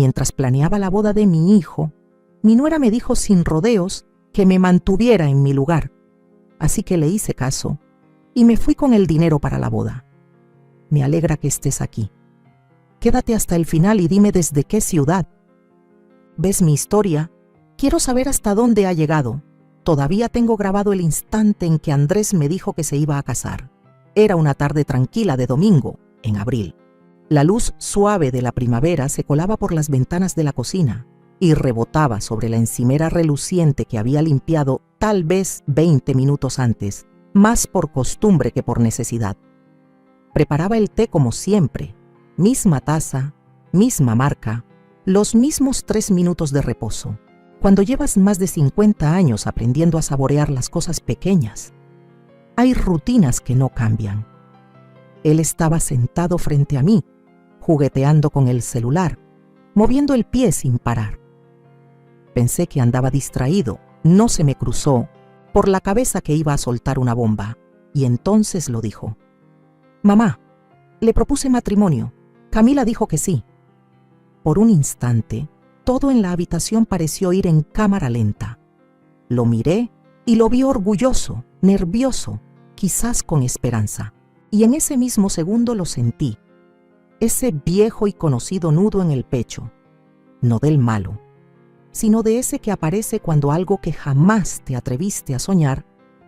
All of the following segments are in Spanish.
Mientras planeaba la boda de mi hijo, mi nuera me dijo sin rodeos que me mantuviera en mi lugar, así que le hice caso y me fui con el dinero para la boda. Me alegra que estés aquí. Quédate hasta el final y dime desde qué ciudad. ¿Ves mi historia? Quiero saber hasta dónde ha llegado. Todavía tengo grabado el instante en que Andrés me dijo que se iba a casar. Era una tarde tranquila de domingo, en abril. La luz suave de la primavera se colaba por las ventanas de la cocina y rebotaba sobre la encimera reluciente que había limpiado tal vez 20 minutos antes, más por costumbre que por necesidad. Preparaba el té como siempre, misma taza, misma marca, los mismos 3 minutos de reposo. Cuando llevas más de 50 años aprendiendo a saborear las cosas pequeñas, hay rutinas que no cambian. Él estaba sentado frente a mí, jugueteando con el celular, moviendo el pie sin parar. Pensé que andaba distraído, no se me cruzó por la cabeza que iba a soltar una bomba, y entonces lo dijo. «Mamá, le propuse matrimonio. Camila dijo que sí». Por un instante, todo en la habitación pareció ir en cámara lenta. Lo miré y lo vi orgulloso, nervioso, quizás con esperanza. Y en ese mismo segundo lo sentí, ese viejo y conocido nudo en el pecho, no del malo, sino de ese que aparece cuando algo que jamás te atreviste a soñar,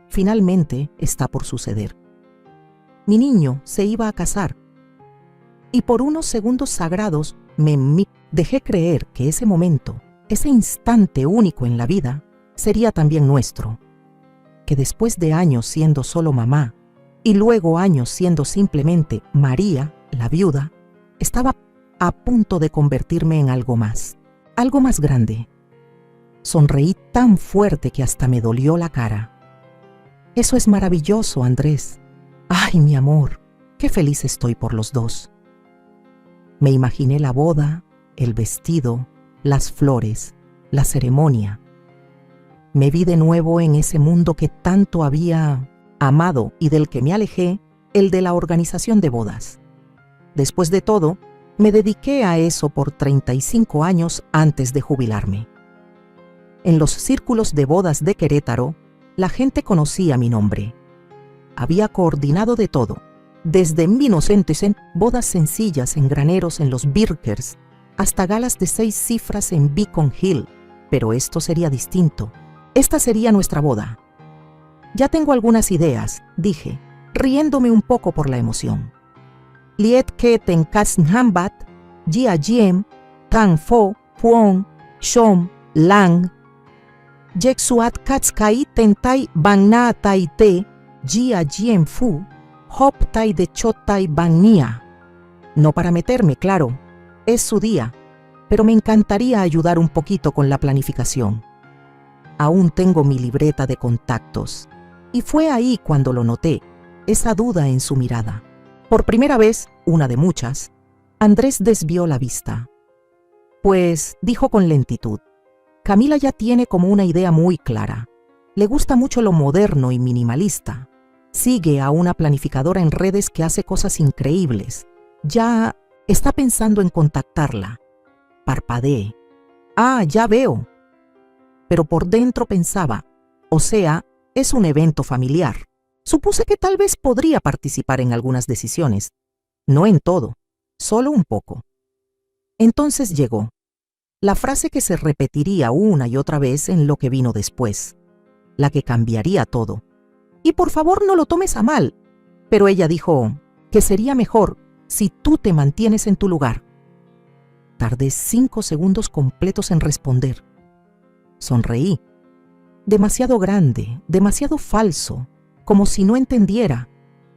finalmente está por suceder. Mi niño se iba a casar, y por unos segundos sagrados dejé creer que ese momento, ese instante único en la vida, sería también nuestro, que después de años siendo solo mamá, y luego años siendo simplemente María, la viuda, estaba a punto de convertirme en algo más grande. Sonreí tan fuerte que hasta me dolió la cara. Eso es maravilloso, Andrés. Ay, mi amor, qué feliz estoy por los dos. Me imaginé la boda, el vestido, las flores, la ceremonia. Me vi de nuevo en ese mundo que tanto había amado y del que me alejé, el de la organización de bodas. Después de todo, me dediqué a eso por 35 años antes de jubilarme. En los círculos de bodas de Querétaro, la gente conocía mi nombre. Había coordinado de todo, desde inocentes en bodas sencillas en graneros en los Birkers, hasta galas de 6 cifras en Beacon Hill, pero esto sería distinto. Esta sería nuestra boda. Ya tengo algunas ideas, dije, riéndome un poco por la emoción. Liet que ten Katznhambat, Jia Jiem, Tan Fo, Fuon, Shom, Lang, Jexuat Katskai Tentai Bangna Tai Te, Jia Jiem Fu, Hop Tai de Chotai Bangnia. No para meterme, claro, es su día, pero me encantaría ayudar un poquito con la planificación. Aún tengo mi libreta de contactos. Y fue ahí cuando lo noté, esa duda en su mirada. Por primera vez, una de muchas, Andrés desvió la vista. Pues, dijo con lentitud, Camila ya tiene como una idea muy clara. Le gusta mucho lo moderno y minimalista. Sigue a una planificadora en redes que hace cosas increíbles. Ya está pensando en contactarla. Parpadeé. Ah, ya veo. Pero por dentro pensaba, o sea, es un evento familiar. Supuse que tal vez podría participar en algunas decisiones. No en todo, solo un poco. Entonces llegó la frase que se repetiría una y otra vez en lo que vino después, la que cambiaría todo. Y por favor no lo tomes a mal, pero ella dijo que sería mejor si tú te mantienes en tu lugar. Tardé 5 segundos completos en responder. Sonreí. Demasiado grande, demasiado falso, como si no entendiera,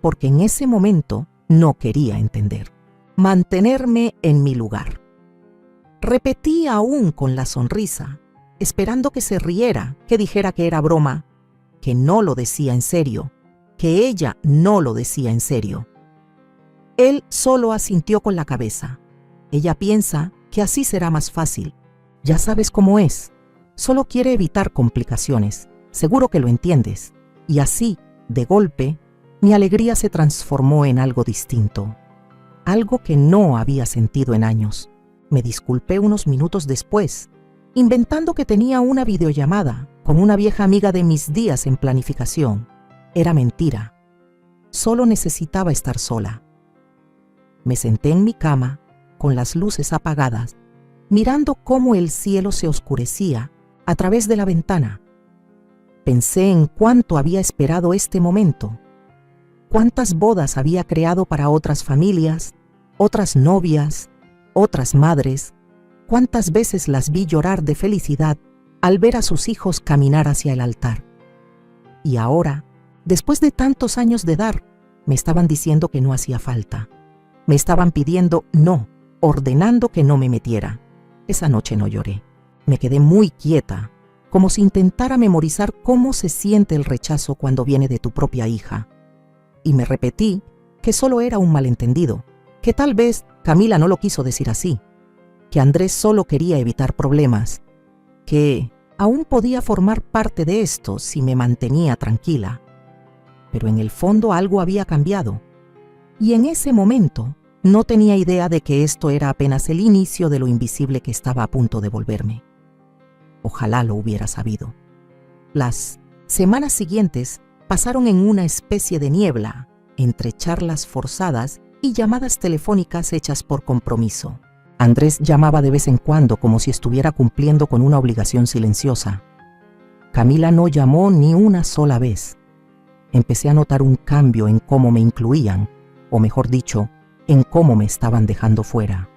porque en ese momento no quería entender. Mantenerme en mi lugar. Repetí aún con la sonrisa, esperando que se riera, que dijera que era broma, que no lo decía en serio, que ella no lo decía en serio. Él solo asintió con la cabeza. Ella piensa que así será más fácil. Ya sabes cómo es. Solo quiere evitar complicaciones. Seguro que lo entiendes. Y así, de golpe, mi alegría se transformó en algo distinto. Algo que no había sentido en años. Me disculpé unos minutos después, inventando que tenía una videollamada con una vieja amiga de mis días en planificación. Era mentira. Solo necesitaba estar sola. Me senté en mi cama, con las luces apagadas, mirando cómo el cielo se oscurecía a través de la ventana. Pensé en cuánto había esperado este momento, cuántas bodas había creado para otras familias, otras novias, otras madres, cuántas veces las vi llorar de felicidad al ver a sus hijos caminar hacia el altar. Y ahora, después de tantos años de dar, me estaban diciendo que no hacía falta. Me estaban pidiendo no, ordenando que no me metiera. Esa noche no lloré. Me quedé muy quieta, como si intentara memorizar cómo se siente el rechazo cuando viene de tu propia hija. Y me repetí que solo era un malentendido, que tal vez Camila no lo quiso decir así, que Andrés solo quería evitar problemas, que aún podía formar parte de esto si me mantenía tranquila. Pero en el fondo algo había cambiado, y en ese momento no tenía idea de que esto era apenas el inicio de lo invisible que estaba a punto de volverme. Ojalá lo hubiera sabido. Las semanas siguientes pasaron en una especie de niebla, entre charlas forzadas y llamadas telefónicas hechas por compromiso. Andrés llamaba de vez en cuando como si estuviera cumpliendo con una obligación silenciosa. Camila no llamó ni una sola vez. Empecé a notar un cambio en cómo me incluían, o mejor dicho, en cómo me estaban dejando fuera.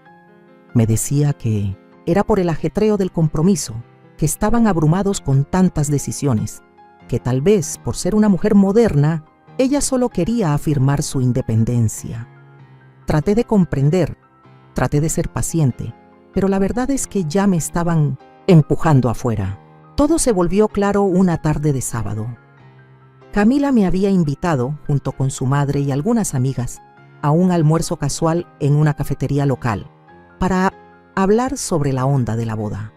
Me decía que era por el ajetreo del compromiso, que estaban abrumados con tantas decisiones, que tal vez por ser una mujer moderna, ella solo quería afirmar su independencia. Traté de comprender, traté de ser paciente, pero la verdad es que ya me estaban empujando afuera. Todo se volvió claro una tarde de sábado. Camila me había invitado, junto con su madre y algunas amigas, a un almuerzo casual en una cafetería local, para hablar sobre la onda de la boda.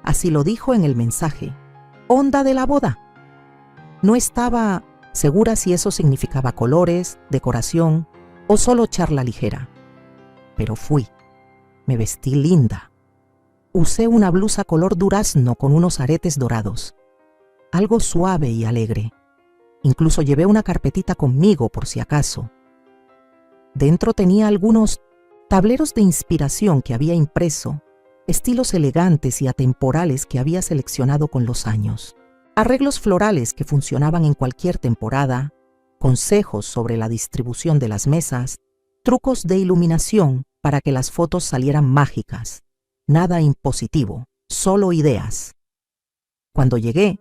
Así lo dijo en el mensaje, onda de la boda. No estaba segura si eso significaba colores, decoración o solo charla ligera. Pero fui. Me vestí linda. Usé una blusa color durazno con unos aretes dorados. Algo suave y alegre. Incluso llevé una carpetita conmigo por si acaso. Dentro tenía algunos tableros de inspiración que había impreso, estilos elegantes y atemporales que había seleccionado con los años, arreglos florales que funcionaban en cualquier temporada, consejos sobre la distribución de las mesas, trucos de iluminación para que las fotos salieran mágicas. Nada impositivo, solo ideas. Cuando llegué,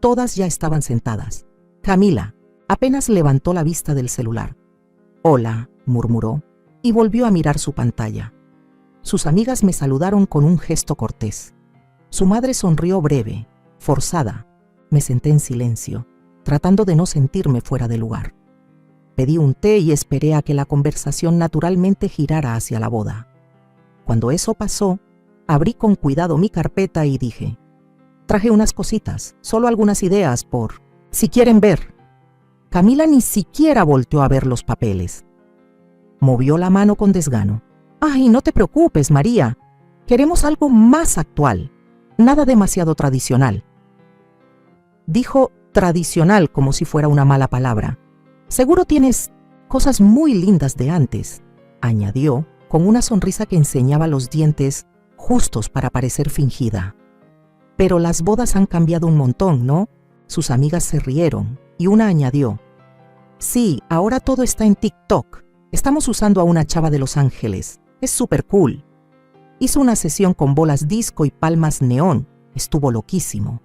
todas ya estaban sentadas. Camila apenas levantó la vista del celular. «Hola», murmuró, y volvió a mirar su pantalla. Sus amigas me saludaron con un gesto cortés. Su madre sonrió breve, forzada. Me senté en silencio, tratando de no sentirme fuera de lugar. Pedí un té y esperé a que la conversación naturalmente girara hacia la boda. Cuando eso pasó, abrí con cuidado mi carpeta y dije, «Traje unas cositas, solo algunas ideas por si quieren ver». Camila ni siquiera volteó a ver los papeles. Movió la mano con desgano. «Ay, no te preocupes, María. Queremos algo más actual. Nada demasiado tradicional». Dijo tradicional como si fuera una mala palabra. «Seguro tienes cosas muy lindas de antes», añadió con una sonrisa que enseñaba los dientes justos para parecer fingida. «Pero las bodas han cambiado un montón, ¿no?». Sus amigas se rieron y una añadió, «Sí, ahora todo está en TikTok. Estamos usando a una chava de Los Ángeles. Es súper cool. Hizo una sesión con bolas disco y palmas neón. Estuvo loquísimo».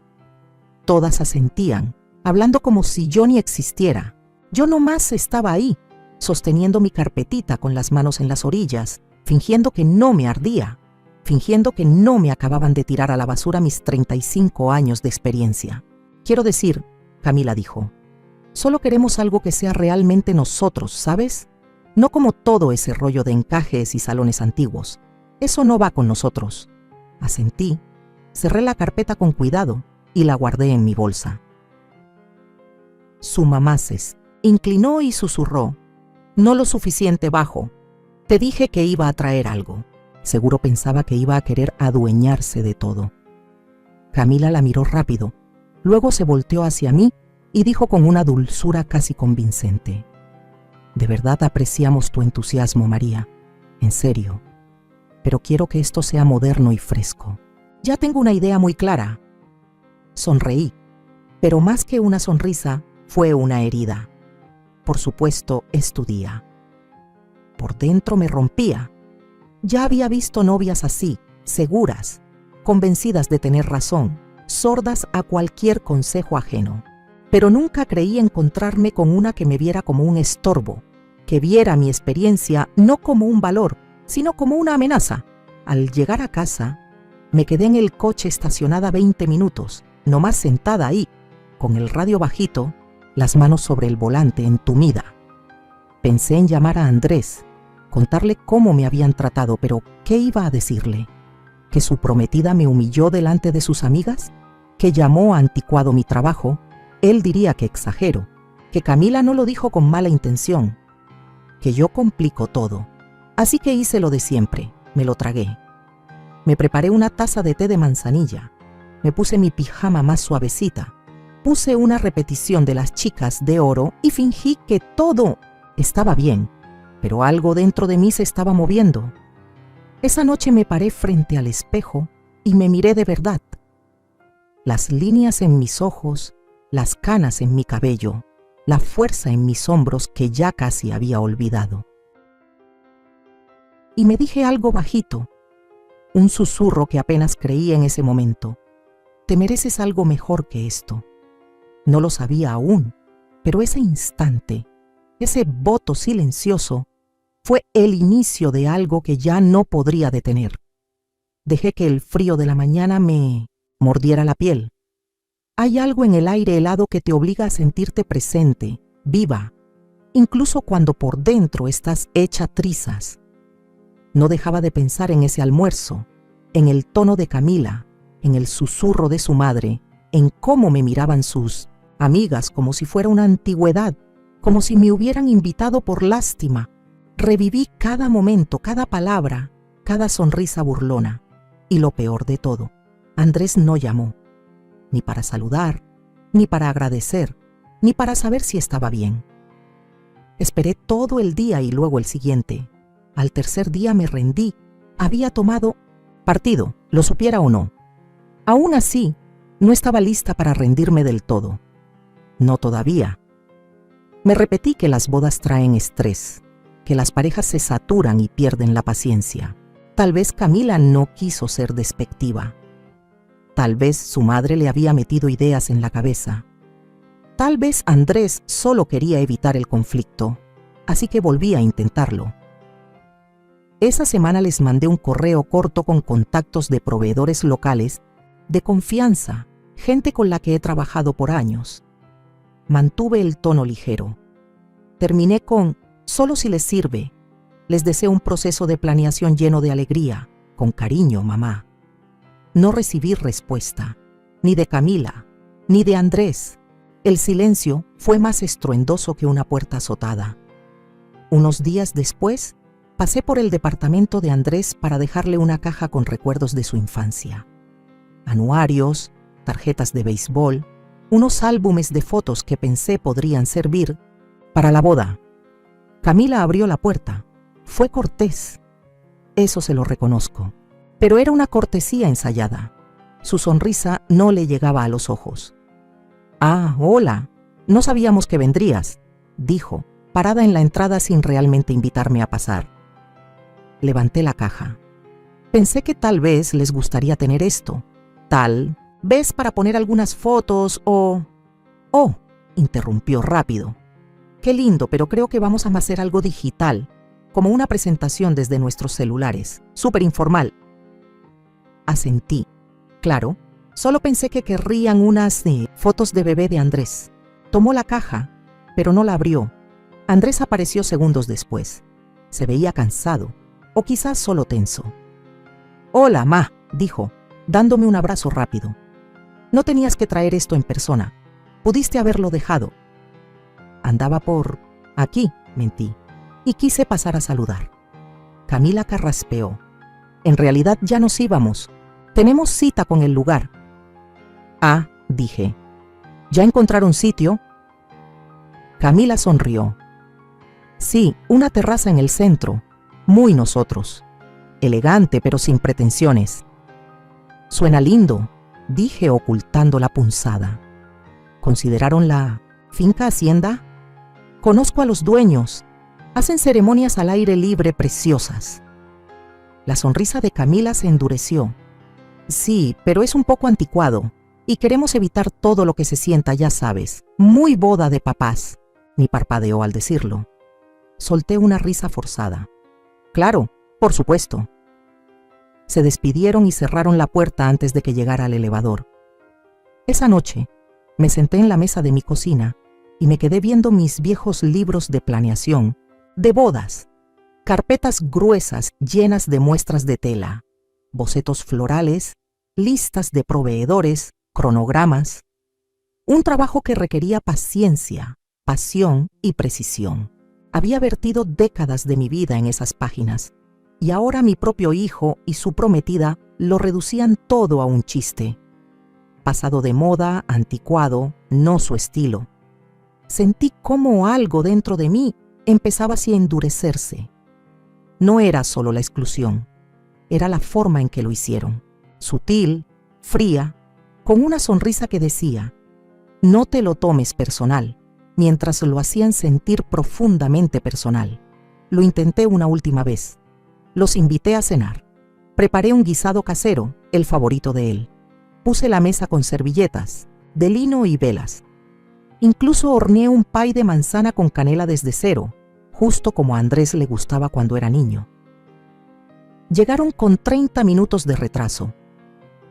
Todas asentían, hablando como si yo ni existiera. Yo nomás estaba ahí, sosteniendo mi carpetita con las manos en las orillas, fingiendo que no me ardía, fingiendo que no me acababan de tirar a la basura mis 35 años de experiencia. «Quiero decir», Camila dijo, «solo queremos algo que sea realmente nosotros, ¿sabes? No como todo ese rollo de encajes y salones antiguos. Eso no va con nosotros». Asentí, cerré la carpeta con cuidado y la guardé en mi bolsa. Su mamá se inclinó y susurró, «No lo suficiente bajo. Te dije que iba a traer algo». Seguro pensaba que iba a querer adueñarse de todo. Camila la miró rápido, luego se volteó hacia mí y dijo con una dulzura casi convincente: «De verdad apreciamos tu entusiasmo, María, en serio, pero quiero que esto sea moderno y fresco. Ya tengo una idea muy clara». Sonreí, pero más que una sonrisa, fue una herida. Por supuesto, es tu día. Por dentro me rompía. Ya había visto novias así, seguras, convencidas de tener razón, sordas a cualquier consejo ajeno. Pero nunca creí encontrarme con una que me viera como un estorbo, que viera mi experiencia no como un valor, sino como una amenaza. Al llegar a casa, me quedé en el coche estacionada 20 minutos, nomás sentada ahí, con el radio bajito, las manos sobre el volante, entumida. Pensé en llamar a Andrés, contarle cómo me habían tratado, pero ¿qué iba a decirle? ¿Que su prometida me humilló delante de sus amigas? ¿Que llamó anticuado mi trabajo? Él diría que exagero, que Camila no lo dijo con mala intención, que yo complico todo. Así que hice lo de siempre, me lo tragué. Me preparé una taza de té de manzanilla, me puse mi pijama más suavecita, puse una repetición de Las Chicas de Oro y fingí que todo estaba bien, pero algo dentro de mí se estaba moviendo. Esa noche me paré frente al espejo y me miré de verdad. Las líneas en mis ojos, las canas en mi cabello, la fuerza en mis hombros que ya casi había olvidado. Y me dije algo bajito, un susurro que apenas creí en ese momento: «Te mereces algo mejor que esto». No lo sabía aún, pero ese instante, ese voto silencioso, fue el inicio de algo que ya no podría detener. Dejé que el frío de la mañana me mordiera la piel. Hay algo en el aire helado que te obliga a sentirte presente, viva, incluso cuando por dentro estás hecha trizas. No dejaba de pensar en ese almuerzo, en el tono de Camila, en el susurro de su madre, en cómo me miraban sus amigas como si fuera una antigüedad, como si me hubieran invitado por lástima. Reviví cada momento, cada palabra, cada sonrisa burlona. Y lo peor de todo, Andrés no llamó, ni para saludar, ni para agradecer, ni para saber si estaba bien. Esperé todo el día y luego el siguiente. Al tercer día me rendí. Había tomado partido, lo supiera o no. Aún así, no estaba lista para rendirme del todo. No todavía. Me repetí que las bodas traen estrés, que las parejas se saturan y pierden la paciencia. Tal vez Camila no quiso ser despectiva. Tal vez su madre le había metido ideas en la cabeza. Tal vez Andrés solo quería evitar el conflicto, así que volví a intentarlo. Esa semana les mandé un correo corto con contactos de proveedores locales de confianza, gente con la que he trabajado por años. Mantuve el tono ligero. Terminé con: «Solo si les sirve. Les deseo un proceso de planeación lleno de alegría. Con cariño, mamá». No recibí respuesta, ni de Camila, ni de Andrés. El silencio fue más estruendoso que una puerta azotada. Unos días después, pasé por el departamento de Andrés para dejarle una caja con recuerdos de su infancia. Anuarios, tarjetas de béisbol, unos álbumes de fotos que pensé podrían servir para la boda. Camila abrió la puerta. Fue cortés. Eso se lo reconozco. Pero era una cortesía ensayada. Su sonrisa no le llegaba a los ojos. «Ah, hola. No sabíamos que vendrías», dijo, parada en la entrada sin realmente invitarme a pasar. Levanté la caja. Pensé que tal vez les gustaría tener esto. Tal vez para poner algunas fotos o... «Oh», interrumpió rápido. «Qué lindo, pero creo que vamos a hacer algo digital, como una presentación desde nuestros celulares, súper informal». Asentí. Claro, solo pensé que querrían unas fotos de bebé de Andrés. Tomó la caja, pero no la abrió. Andrés apareció segundos después. Se veía cansado, o quizás solo tenso. «Hola, ma», dijo, dándome un abrazo rápido. «No tenías que traer esto en persona. Pudiste haberlo dejado». «Andaba por aquí», mentí, y quise pasar a saludar. Camila carraspeó. En realidad ya nos íbamos. Tenemos cita con el lugar. Ah, dije. ¿Ya encontraron sitio? Camila sonrió. Sí, una terraza en el centro. Muy nosotros. Elegante, pero sin pretensiones. Suena lindo, dije ocultando la punzada. ¿Consideraron la finca hacienda? Conozco a los dueños. Hacen ceremonias al aire libre preciosas. La sonrisa de Camila se endureció. Sí, pero es un poco anticuado y queremos evitar todo lo que se sienta, ya sabes, muy boda de papás. Ni parpadeó al decirlo. Solté una risa forzada. Claro, por supuesto. Se despidieron y cerraron la puerta antes de que llegara al elevador. Esa noche, me senté en la mesa de mi cocina y me quedé viendo mis viejos libros de planeación, de bodas, carpetas gruesas llenas de muestras de tela, bocetos florales, listas de proveedores, cronogramas. Un trabajo que requería paciencia, pasión y precisión. Había vertido décadas de mi vida en esas páginas, y ahora mi propio hijo y su prometida lo reducían todo a un chiste. Pasado de moda, anticuado, no su estilo. Sentí cómo algo dentro de mí empezaba así a endurecerse. No era solo la exclusión, era la forma en que lo hicieron. Sutil, fría, con una sonrisa que decía, no te lo tomes personal, mientras lo hacían sentir profundamente personal. Lo intenté una última vez. Los invité a cenar. Preparé un guisado casero, el favorito de él. Puse la mesa con servilletas, de lino y velas. Incluso horneé un pay de manzana con canela desde cero, justo como a Andrés le gustaba cuando era niño. Llegaron con 30 minutos de retraso.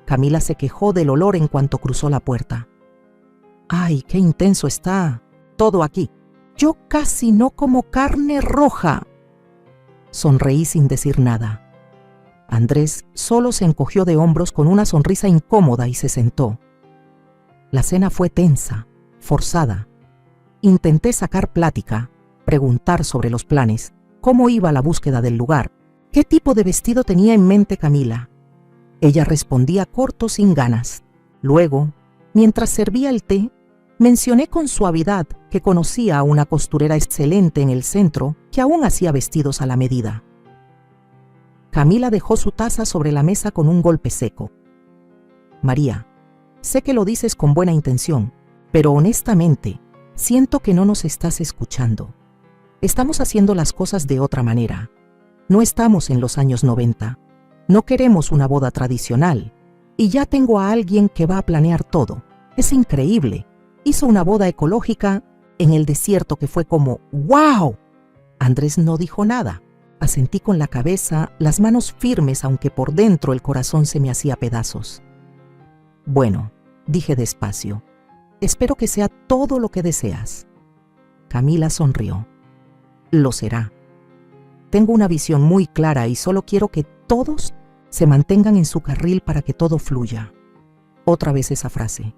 Camila se quejó del olor en cuanto cruzó la puerta. ¡Ay, qué intenso está todo aquí! Yo casi no como carne roja. Sonreí sin decir nada. Andrés solo se encogió de hombros con una sonrisa incómoda y se sentó. La cena fue tensa, forzada. Intenté sacar plática, preguntar sobre los planes, cómo iba la búsqueda del lugar, qué tipo de vestido tenía en mente Camila. Ella respondía corto sin ganas. Luego, mientras servía el té, mencioné con suavidad que conocía a una costurera excelente en el centro que aún hacía vestidos a la medida. Camila dejó su taza sobre la mesa con un golpe seco. María, sé que lo dices con buena intención, pero honestamente, siento que no nos estás escuchando. Estamos haciendo las cosas de otra manera. No estamos en los años 90. No queremos una boda tradicional. Y ya tengo a alguien que va a planear todo. Es increíble. Hizo una boda ecológica en el desierto que fue como ¡wow! Andrés no dijo nada. Asentí con la cabeza, las manos firmes, aunque por dentro el corazón se me hacía pedazos. Bueno, dije despacio, espero que sea todo lo que deseas. Camila sonrió. Lo será. Tengo una visión muy clara y solo quiero que todos se mantengan en su carril para que todo fluya. Otra vez esa frase.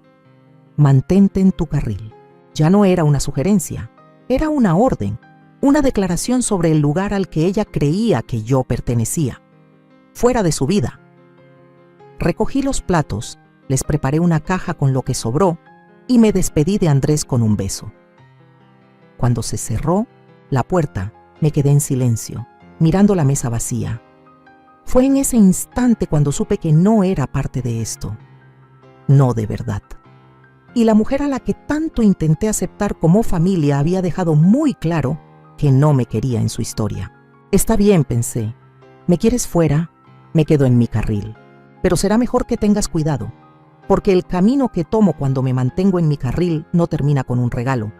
Mantente en tu carril. Ya no era una sugerencia, era una orden, una declaración sobre el lugar al que ella creía que yo pertenecía, fuera de su vida. Recogí los platos, les preparé una caja con lo que sobró y me despedí de Andrés con un beso. Cuando se cerró la puerta, me quedé en silencio, mirando la mesa vacía. Fue en ese instante cuando supe que no era parte de esto. No de verdad. Y la mujer a la que tanto intenté aceptar como familia había dejado muy claro que no me quería en su historia. Está bien, pensé. ¿Me quieres fuera? Me quedo en mi carril. Pero será mejor que tengas cuidado, porque el camino que tomo cuando me mantengo en mi carril no termina con un regalo.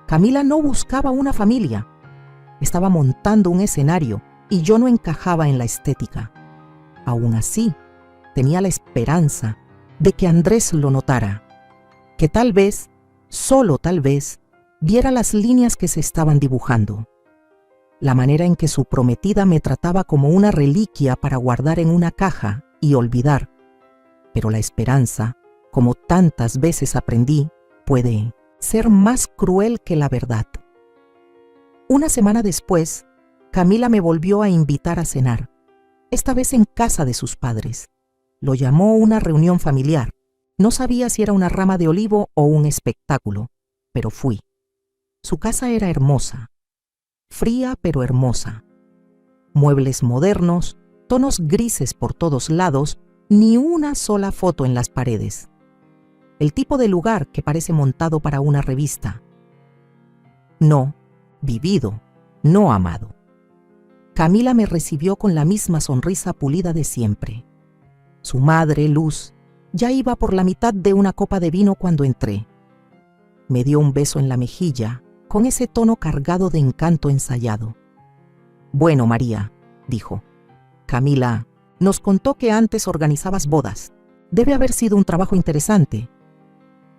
Camila no buscaba una familia. Estaba montando un escenario y yo no encajaba en la estética. Aún así, tenía la esperanza de que Andrés lo notara, que tal vez, solo tal vez, viera las líneas que se estaban dibujando. La manera en que su prometida me trataba como una reliquia para guardar en una caja y olvidar. Pero la esperanza, como tantas veces aprendí, puede ser más cruel que la verdad. Una semana después, Camila me volvió a invitar a cenar. esta vez en casa de sus padres. Lo llamó una reunión familiar. No sabía si era una rama de olivo o un espectáculo, pero fui. Su casa era hermosa, fría pero hermosa. Muebles modernos, tonos grises por todos lados, ni una sola foto en las paredes. El tipo de lugar que parece montado para una revista. No, vivido, no amado. Camila me recibió con la misma sonrisa pulida de siempre. Su madre, Luz, ya iba por la mitad de una copa de vino cuando entré. Me dio un beso en la mejilla, con ese tono cargado de encanto ensayado. «Bueno, María», dijo, «Camila nos contó que antes organizabas bodas. Debe haber sido un trabajo interesante».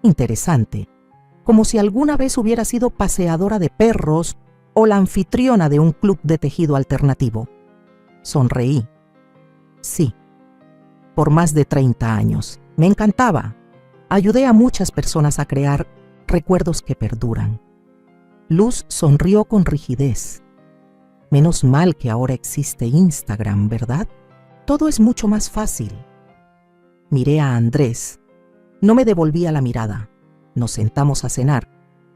Interesante, como si alguna vez hubiera sido paseadora de perros o la anfitriona de un club de tejido alternativo. Sonreí. Sí, por más de 30 años. Me encantaba. Ayudé a muchas personas a crear recuerdos que perduran. Luz sonrió con rigidez. Menos mal que ahora existe Instagram, ¿verdad? Todo es mucho más fácil. Miré a Andrés. No me devolvía la mirada. Nos sentamos a cenar.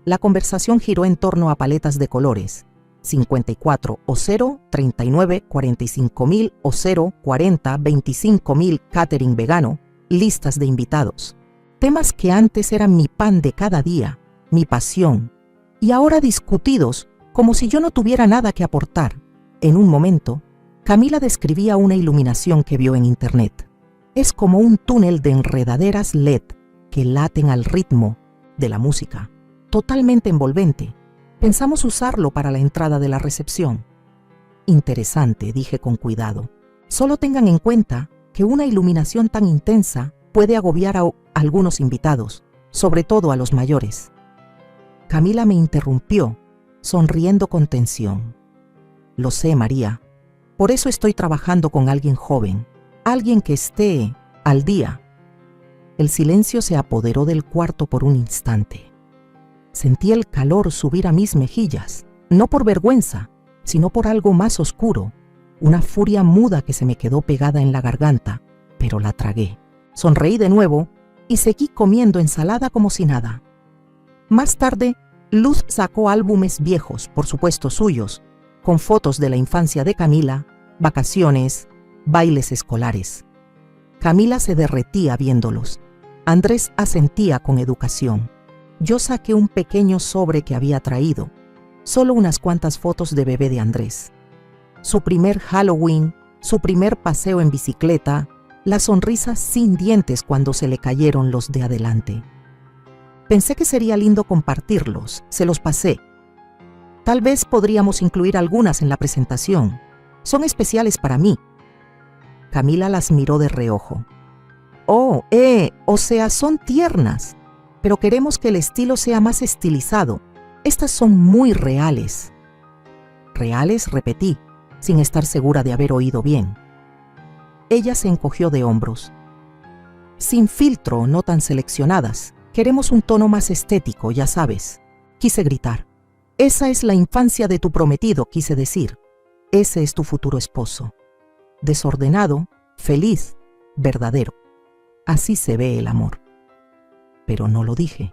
La conversación giró en torno a paletas de colores. 54 o 0, 39, 45,000 o 0, 40, 25,000, catering vegano, listas de invitados. Temas que antes eran mi pan de cada día, mi pasión, y ahora discutidos como si yo no tuviera nada que aportar. En un momento, Camila describía una iluminación que vio en internet. Es como un túnel de enredaderas LED que laten al ritmo de la música, totalmente envolvente. Pensamos usarlo para la entrada de la recepción. Interesante, dije con cuidado. Solo tengan en cuenta que una iluminación tan intensa puede agobiar a algunos invitados, sobre todo a los mayores. Camila me interrumpió, sonriendo con tensión. Lo sé, María. Por eso estoy trabajando con alguien joven, alguien que esté al día. El silencio se apoderó del cuarto por un instante. Sentí el calor subir a mis mejillas, no por vergüenza, sino por algo más oscuro, una furia muda que se me quedó pegada en la garganta, pero la tragué. Sonreí de nuevo y seguí comiendo ensalada como si nada. Más tarde, Luz sacó álbumes viejos, por supuesto suyos, con fotos de la infancia de Camila, vacaciones, bailes escolares. Camila se derretía viéndolos. Andrés asentía con educación. Yo saqué un pequeño sobre que había traído, solo unas cuantas fotos de bebé de Andrés. Su primer Halloween, su primer paseo en bicicleta, la sonrisa sin dientes cuando se le cayeron los de adelante. Pensé que sería lindo compartirlos, se los pasé. Tal vez podríamos incluir algunas en la presentación. Son especiales para mí. Camila las miró de reojo. Oh, o sea, son tiernas, pero queremos que el estilo sea más estilizado. Estas son muy reales. ¿Reales?, repetí, sin estar segura de haber oído bien. Ella se encogió de hombros. Sin filtro, no tan seleccionadas. Queremos un tono más estético, ya sabes. Quise gritar. Esa es la infancia de tu prometido, quise decir. Ese es tu futuro esposo. Desordenado, feliz, verdadero. Así se ve el amor. Pero no lo dije.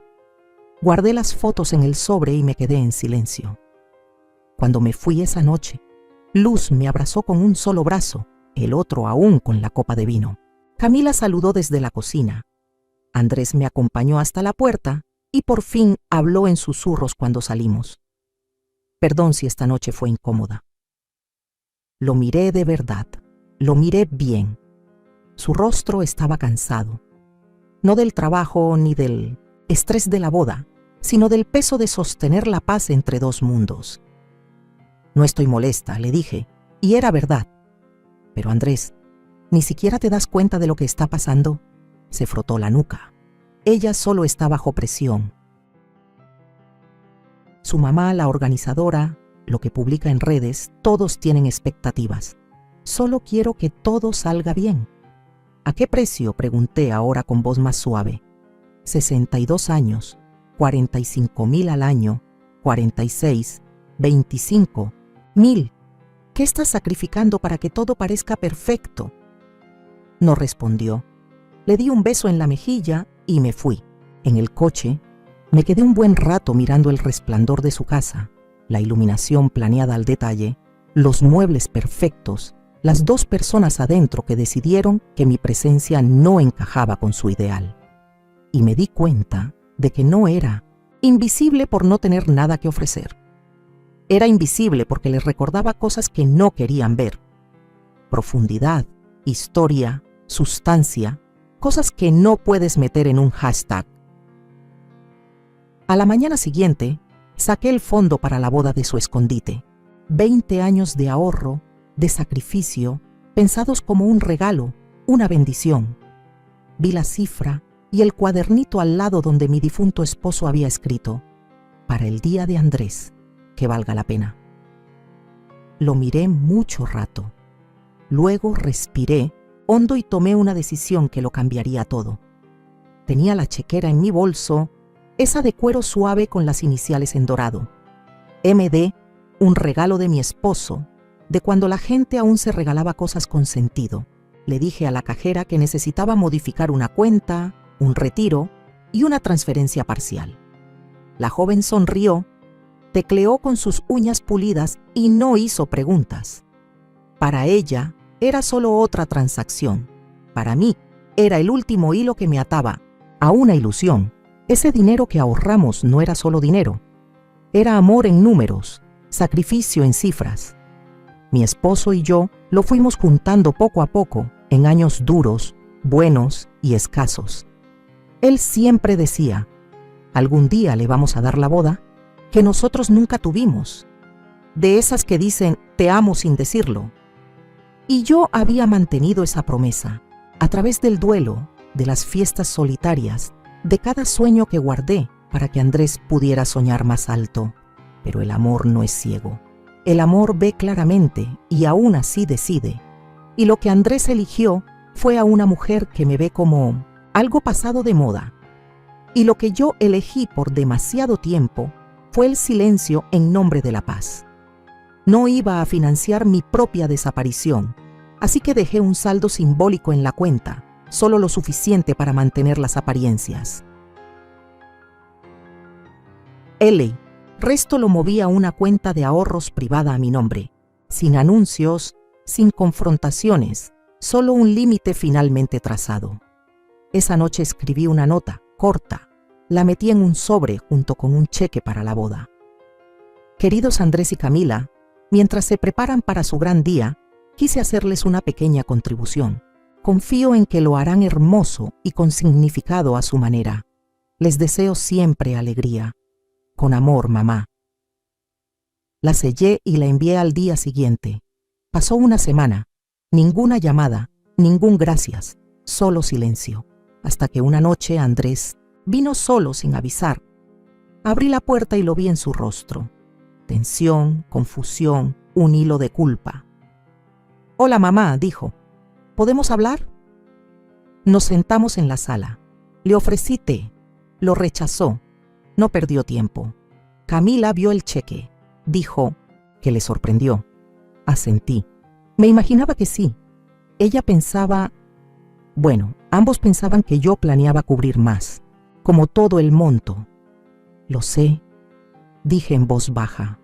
Guardé las fotos en el sobre y me quedé en silencio. Cuando me fui esa noche, Luz me abrazó con un solo brazo, el otro aún con la copa de vino. Camila saludó desde la cocina. Andrés me acompañó hasta la puerta y por fin habló en susurros cuando salimos. Perdón si esta noche fue incómoda. Lo miré de verdad, lo miré bien. Su rostro estaba cansado. No del trabajo ni del estrés de la boda, sino del peso de sostener la paz entre dos mundos. No estoy molesta, le dije, y era verdad. Pero Andrés, ¿ni siquiera te das cuenta de lo que está pasando? Se frotó la nuca. Ella solo está bajo presión. Su mamá, la organizadora, lo que publica en redes, todos tienen expectativas. Solo quiero que todo salga bien. ¿A qué precio?, pregunté ahora con voz más suave. 62 años, 45,000 al año, 46, 25, 1,000. qué estás sacrificando para que todo parezca perfecto? No respondió. Le di un beso en la mejilla y me fui. En el coche, me quedé un buen rato mirando el resplandor de su casa, la iluminación planeada al detalle, los muebles perfectos, las 2 personas adentro que decidieron que mi presencia no encajaba con su ideal. Y me di cuenta de que no era invisible por no tener nada que ofrecer. Era invisible porque les recordaba cosas que no querían ver. Profundidad, historia, sustancia, cosas que no puedes meter en un hashtag. A la mañana siguiente, saqué el fondo para la boda de su escondite. 20 años de ahorro, de sacrificio, pensados como un regalo, una bendición. Vi la cifra y el cuadernito al lado donde mi difunto esposo había escrito: para el día de Andrés, que valga la pena. Lo miré mucho rato. Luego respiré hondo y tomé una decisión que lo cambiaría todo. Tenía la chequera en mi bolso, esa de cuero suave con las iniciales en dorado. MD, un regalo de mi esposo, de cuando la gente aún se regalaba cosas con sentido. Le dije a la cajera que necesitaba modificar una cuenta, un retiro y una transferencia parcial. La joven sonrió, tecleó con sus uñas pulidas y no hizo preguntas. Para ella era solo otra transacción. Para mí era el último hilo que me ataba a una ilusión. Ese dinero que ahorramos no era solo dinero. Era amor en números, sacrificio en cifras. Mi esposo y yo lo fuimos juntando poco a poco en años duros, buenos y escasos. Él siempre decía: algún día le vamos a dar la boda que nosotros nunca tuvimos, de esas que dicen te amo sin decirlo. Y yo había mantenido esa promesa a través del duelo, de las fiestas solitarias, de cada sueño que guardé para que Andrés pudiera soñar más alto. Pero el amor no es ciego. El amor ve claramente y aún así decide. Y lo que Andrés eligió fue a una mujer que me ve como algo pasado de moda. Y lo que yo elegí por demasiado tiempo fue el silencio en nombre de la paz. No iba a financiar mi propia desaparición, así que dejé un saldo simbólico en la cuenta, solo lo suficiente para mantener las apariencias. El resto lo moví a una cuenta de ahorros privada a mi nombre, sin anuncios, sin confrontaciones, solo un límite finalmente trazado. Esa noche escribí una nota, corta, la metí en un sobre junto con un cheque para la boda. Queridos Andrés y Camila, mientras se preparan para su gran día, quise hacerles una pequeña contribución. Confío en que lo harán hermoso y con significado a su manera. Les deseo siempre alegría. Con amor, mamá. La sellé y la envié al día siguiente. Pasó una semana. Ninguna llamada, ningún gracias, solo silencio. Hasta que una noche Andrés vino solo sin avisar. Abrí la puerta y lo vi en su rostro. Tensión, confusión, un hilo de culpa. «Hola, mamá», dijo. «¿Podemos hablar?» Nos sentamos en la sala. Le ofrecí té. Lo rechazó. No perdió tiempo. Camila vio el cheque. Dijo que le sorprendió. Asentí. Me imaginaba que sí. Ella pensaba... Bueno, ambos pensaban que yo planeaba cubrir más, como todo el monto. Lo sé, dije en voz baja,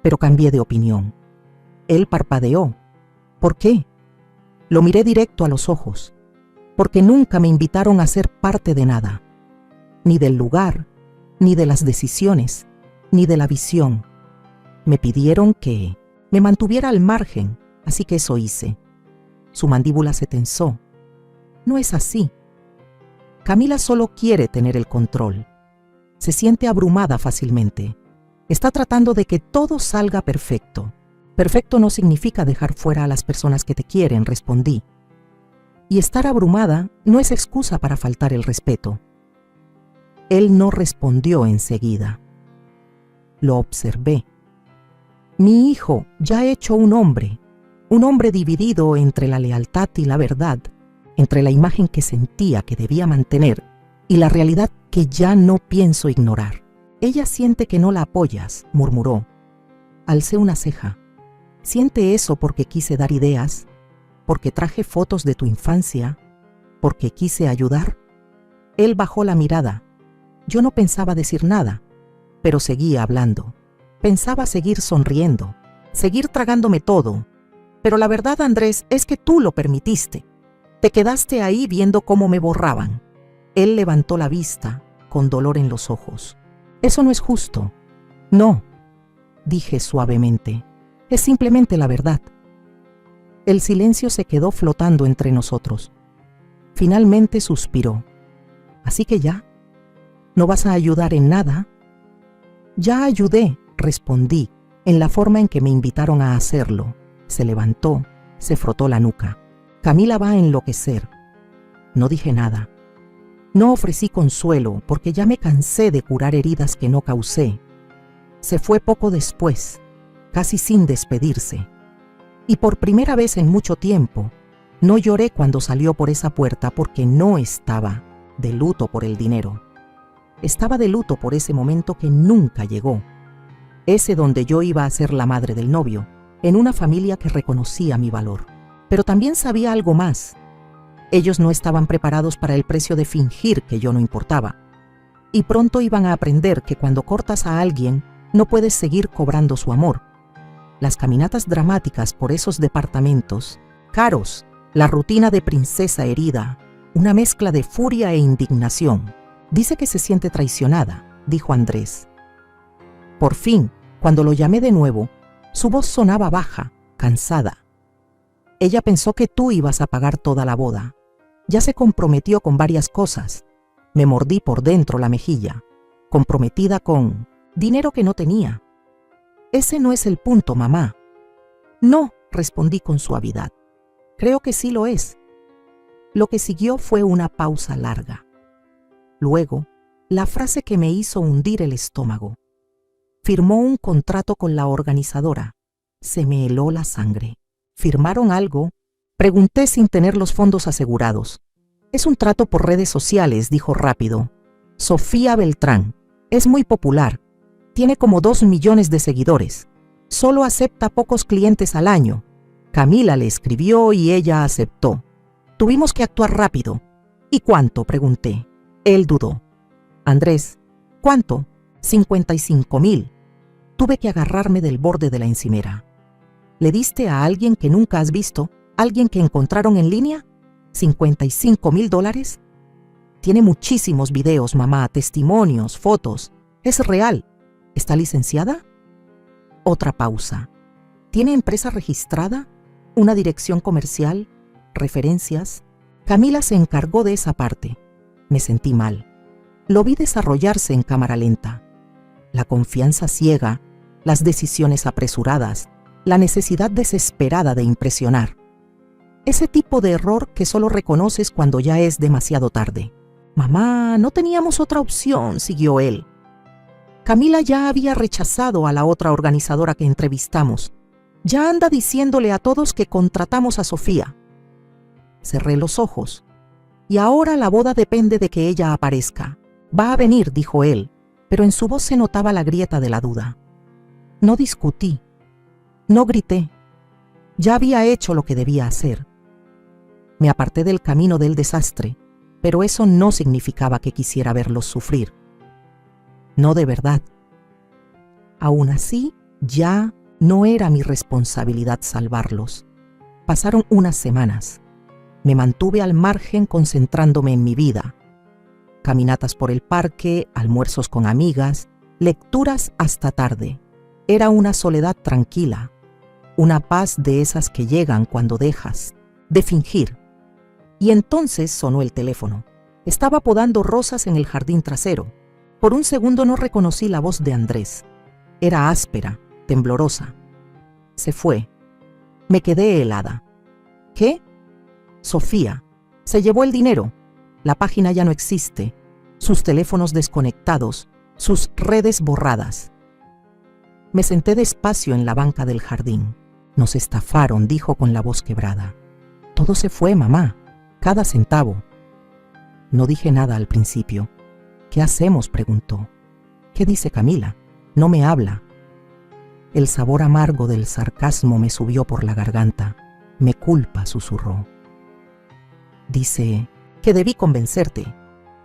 pero cambié de opinión. Él parpadeó. ¿Por qué? Lo miré directo a los ojos, porque nunca me invitaron a ser parte de nada, ni del lugar, ni de las decisiones, ni de la visión. Me pidieron que me mantuviera al margen, así que eso hice. Su mandíbula se tensó. No es así. Camila solo quiere tener el control. Se siente abrumada fácilmente. Está tratando de que todo salga perfecto. Perfecto no significa dejar fuera a las personas que te quieren, respondí. Y estar abrumada no es excusa para faltar el respeto. Él no respondió enseguida. Lo observé. Mi hijo ya hecho un hombre dividido entre la lealtad y la verdad, entre la imagen que sentía que debía mantener y la realidad que ya no pienso ignorar. Ella siente que no la apoyas, murmuró. Alcé una ceja. ¿Siente eso porque quise dar ideas? ¿Porque traje fotos de tu infancia? ¿Porque quise ayudar? Él bajó la mirada. Yo no pensaba decir nada, pero seguía hablando. Pensaba seguir sonriendo, seguir tragándome todo. Pero la verdad, Andrés, es que tú lo permitiste. Te quedaste ahí viendo cómo me borraban. Él levantó la vista, con dolor en los ojos. Eso no es justo. No, dije suavemente. Es simplemente la verdad. El silencio se quedó flotando entre nosotros. Finalmente suspiró. ¿Así que ya? ¿No vas a ayudar en nada? Ya ayudé, respondí, en la forma en que me invitaron a hacerlo. Se levantó, se frotó la nuca. Camila va a enloquecer. No dije nada. No ofrecí consuelo porque ya me cansé de curar heridas que no causé. Se fue poco después, casi sin despedirse. Y por primera vez en mucho tiempo, no lloré cuando salió por esa puerta porque no estaba de luto por el dinero. Estaba de luto por ese momento que nunca llegó. Ese donde yo iba a ser la madre del novio, en una familia que reconocía mi valor. Pero también sabía algo más. Ellos no estaban preparados para el precio de fingir que yo no importaba. Y pronto iban a aprender que cuando cortas a alguien, no puedes seguir cobrando su amor. Las caminatas dramáticas por esos departamentos, caros, la rutina de princesa herida, una mezcla de furia e indignación. Dice que se siente traicionada, dijo Andrés. Por fin, cuando lo llamé de nuevo, su voz sonaba baja, cansada. Ella pensó que tú ibas a pagar toda la boda. Ya se comprometió con varias cosas. Me mordí por dentro la mejilla, comprometida con dinero que no tenía. Ese no es el punto, mamá. No, respondí con suavidad. Creo que sí lo es. Lo que siguió fue una pausa larga. Luego, la frase que me hizo hundir el estómago. Firmó un contrato con la organizadora. Se me heló la sangre. ¿Firmaron algo? Pregunté sin tener los fondos asegurados. Es un trato por redes sociales, dijo rápido. Sofía Beltrán. Es muy popular. Tiene como 2 millones de seguidores. Solo acepta pocos clientes al año. Camila le escribió y ella aceptó. Tuvimos que actuar rápido. ¿Y cuánto?, pregunté. Él dudó. Andrés, ¿cuánto? 55,000. Tuve que agarrarme del borde de la encimera. ¿Le diste a alguien que nunca has visto? ¿Alguien que encontraron en línea? $55,000. Tiene muchísimos videos, mamá, testimonios, fotos. Es real. ¿Está licenciada? Otra pausa. ¿Tiene empresa registrada? ¿Una dirección comercial? ¿Referencias? Camila se encargó de esa parte. Me sentí mal. Lo vi desarrollarse en cámara lenta. La confianza ciega, las decisiones apresuradas, la necesidad desesperada de impresionar. Ese tipo de error que solo reconoces cuando ya es demasiado tarde. Mamá, no teníamos otra opción, siguió él. Camila ya había rechazado a la otra organizadora que entrevistamos. Ya anda diciéndole a todos que contratamos a Sofía. Cerré los ojos. Y ahora la boda depende de que ella aparezca. Va a venir, dijo él, pero en su voz se notaba la grieta de la duda. No discutí. No grité. Ya había hecho lo que debía hacer. Me aparté del camino del desastre, pero eso no significaba que quisiera verlos sufrir. No de verdad. Aún así, ya no era mi responsabilidad salvarlos. Pasaron unas semanas. Me mantuve al margen concentrándome en mi vida. Caminatas por el parque, almuerzos con amigas, lecturas hasta tarde. Era una soledad tranquila, una paz de esas que llegan cuando dejas de fingir. Y entonces sonó el teléfono. Estaba podando rosas en el jardín trasero. Por un segundo no reconocí la voz de Andrés. Era áspera, temblorosa. Se fue. Me quedé helada. ¿Qué? Sofía. Se llevó el dinero. La página ya no existe. Sus teléfonos desconectados. Sus redes borradas. Me senté despacio en la banca del jardín. Nos estafaron, dijo con la voz quebrada. Todo se fue, mamá. Cada centavo. No dije nada al principio. ¿Qué hacemos?, preguntó. ¿Qué dice Camila? No me habla. El sabor amargo del sarcasmo me subió por la garganta. Me culpa, susurró. Dice que debí convencerte,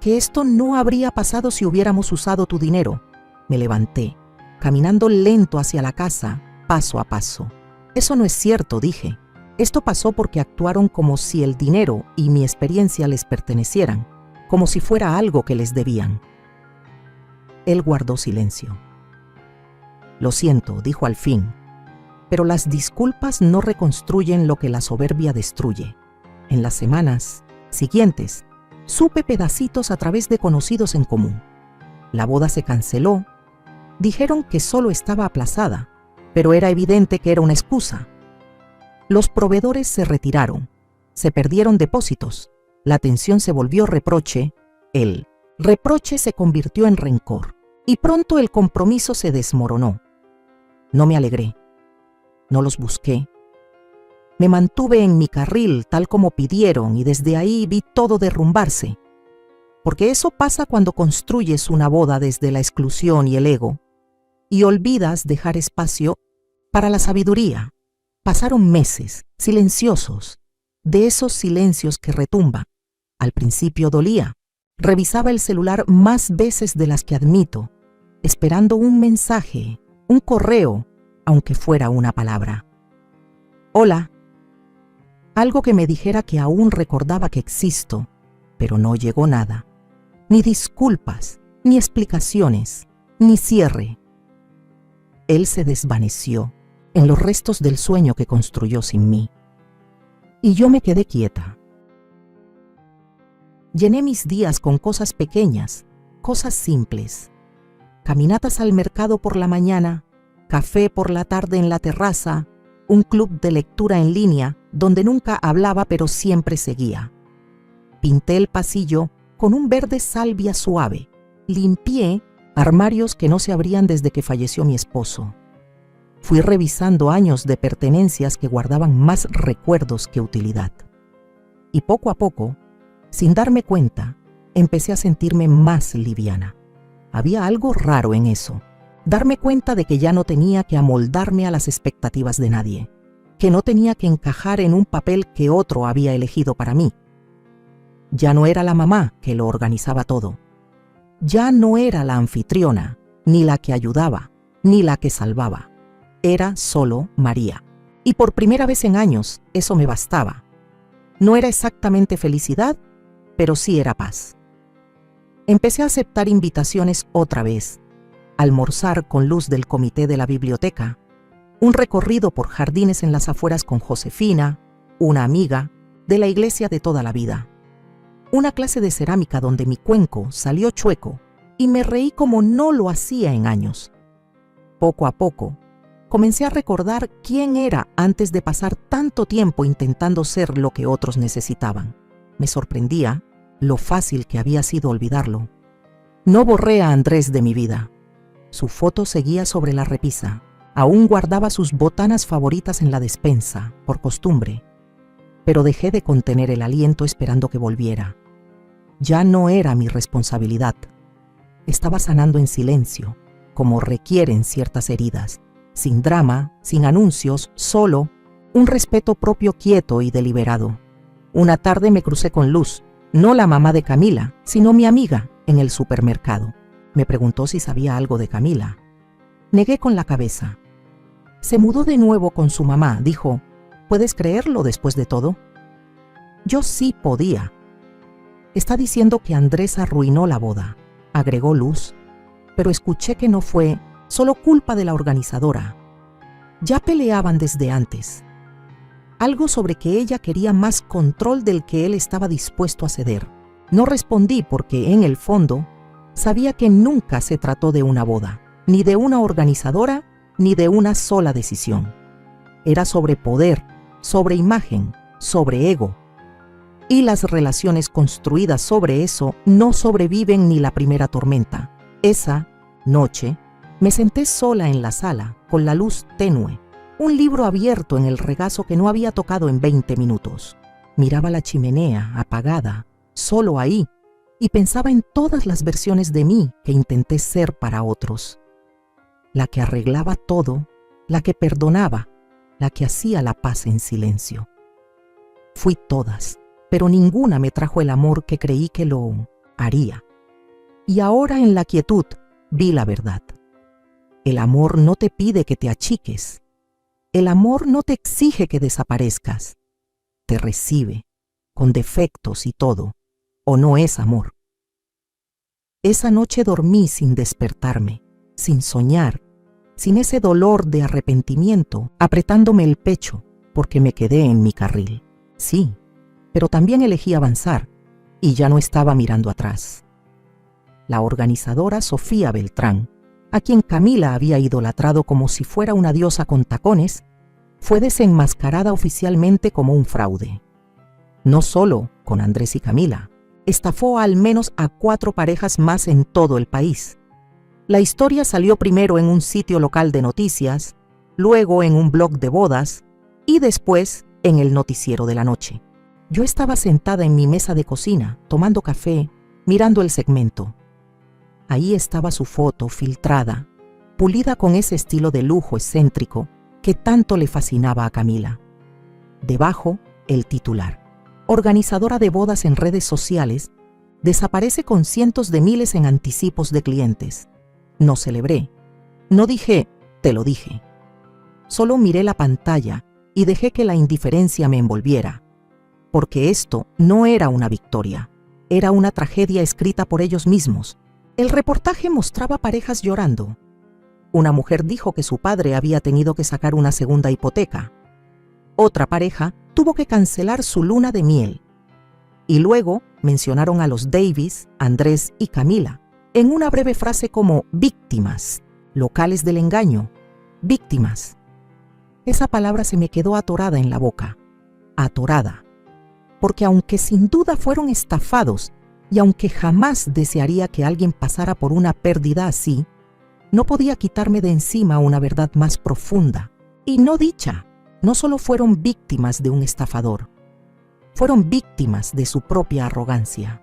que esto no habría pasado si hubiéramos usado tu dinero. Me levanté, caminando lento hacia la casa, paso a paso. Eso no es cierto, dije. Esto pasó porque actuaron como si el dinero y mi experiencia les pertenecieran, como si fuera algo que les debían. Él guardó silencio. Lo siento, dijo al fin, pero las disculpas no reconstruyen lo que la soberbia destruye. En las semanas siguientes, supe pedacitos a través de conocidos en común. La boda se canceló. Dijeron que solo estaba aplazada, pero era evidente que era una excusa. Los proveedores se retiraron. Se perdieron depósitos. La tensión se volvió reproche. El reproche se convirtió en rencor. Y pronto el compromiso se desmoronó. No me alegré. No los busqué. Me mantuve en mi carril tal como pidieron y desde ahí vi todo derrumbarse. Porque eso pasa cuando construyes una boda desde la exclusión y el ego y olvidas dejar espacio para la sabiduría. Pasaron meses, silenciosos, de esos silencios que retumban. Al principio dolía. Revisaba el celular más veces de las que admito, esperando un mensaje, un correo, aunque fuera una palabra. Hola. Algo que me dijera que aún recordaba que existo, pero no llegó nada. Ni disculpas, ni explicaciones, ni cierre. Él se desvaneció en los restos del sueño que construyó sin mí. Y yo me quedé quieta. Llené mis días con cosas pequeñas, cosas simples. Caminatas al mercado por la mañana, café por la tarde en la terraza, un club de lectura en línea donde nunca hablaba pero siempre seguía. Pinté el pasillo con un verde salvia suave. Limpié armarios que no se abrían desde que falleció mi esposo. Fui revisando años de pertenencias que guardaban más recuerdos que utilidad. Y poco a poco, sin darme cuenta, empecé a sentirme más liviana. Había algo raro en eso. Darme cuenta de que ya no tenía que amoldarme a las expectativas de nadie, que no tenía que encajar en un papel que otro había elegido para mí. Ya no era la mamá que lo organizaba todo. Ya no era la anfitriona, ni la que ayudaba, ni la que salvaba. Era solo María. Y por primera vez en años, eso me bastaba. No era exactamente felicidad, pero sí era paz. Empecé a aceptar invitaciones otra vez. Almorzar con luz del comité de la biblioteca, un recorrido por jardines en las afueras con Josefina, una amiga de la iglesia de toda la vida, una clase de cerámica donde mi cuenco salió chueco y me reí como no lo hacía en años. Poco a poco, comencé a recordar quién era antes de pasar tanto tiempo intentando ser lo que otros necesitaban. Me sorprendía lo fácil que había sido olvidarlo. No borré a Andrés de mi vida. Su foto seguía sobre la repisa. Aún guardaba sus botanas favoritas en la despensa, por costumbre. Pero dejé de contener el aliento esperando que volviera. Ya no era mi responsabilidad. Estaba sanando en silencio, como requieren ciertas heridas. Sin drama, sin anuncios, solo un respeto propio quieto y deliberado. Una tarde me crucé con Luz, no la mamá de Camila, sino mi amiga, en el supermercado. Me preguntó si sabía algo de Camila. Negué con la cabeza. Se mudó de nuevo con su mamá, dijo. ¿Puedes creerlo después de todo? Yo sí podía. Está diciendo que Andrés arruinó la boda, agregó Luz, pero escuché que no fue solo culpa de la organizadora. Ya peleaban desde antes. Algo sobre que ella quería más control del que él estaba dispuesto a ceder. No respondí porque, en el fondo, sabía que nunca se trató de una boda, ni de una organizadora, ni de una sola decisión. Era sobre poder, sobre imagen, sobre ego. Y las relaciones construidas sobre eso no sobreviven ni la primera tormenta. Esa noche, me senté sola en la sala, con la luz tenue, un libro abierto en el regazo que no había tocado en 20 minutos. Miraba la chimenea, apagada, solo ahí, y pensaba en todas las versiones de mí que intenté ser para otros. La que arreglaba todo la que perdonaba, la que hacía la paz en silencio. Fui todas, pero ninguna me trajo el amor que creí que lo haría. Y ahora en la quietud vi la verdad. El amor no te pide que te achiques. El amor no te exige que desaparezcas. Te recibe, con defectos y todo, o no es amor. Esa noche dormí sin despertarme, sin soñar, sin ese dolor de arrepentimiento apretándome el pecho porque me quedé en mi carril. Sí, pero también elegí avanzar y ya no estaba mirando atrás. La organizadora Sofía Beltrán, a quien Camila había idolatrado como si fuera una diosa con tacones, fue desenmascarada oficialmente como un fraude. No solo con Andrés y Camila, estafó al menos a 4 parejas más en todo el país. La historia salió primero en un sitio local de noticias, luego en un blog de bodas y después en el noticiero de la noche. Yo estaba sentada en mi mesa de cocina, tomando café, mirando el segmento. Ahí estaba su foto filtrada, pulida con ese estilo de lujo excéntrico que tanto le fascinaba a Camila. Debajo, el titular: organizadora de bodas en redes sociales, desaparece con cientos de miles en anticipos de clientes. No celebré. No dije, te lo dije. Solo miré la pantalla y dejé que la indiferencia me envolviera. Porque esto no era una victoria, era una tragedia escrita por ellos mismos. El reportaje mostraba parejas llorando. Una mujer dijo que su padre había tenido que sacar una segunda hipoteca. Otra pareja tuvo que cancelar su luna de miel. Y luego mencionaron a los Davis, Andrés y Camila, en una breve frase como víctimas, locales del engaño, víctimas. Esa palabra se me quedó atorada en la boca, atorada, porque aunque sin duda fueron estafados y aunque jamás desearía que alguien pasara por una pérdida así, no podía quitarme de encima una verdad más profunda y no dicha. No solo fueron víctimas de un estafador, fueron víctimas de su propia arrogancia.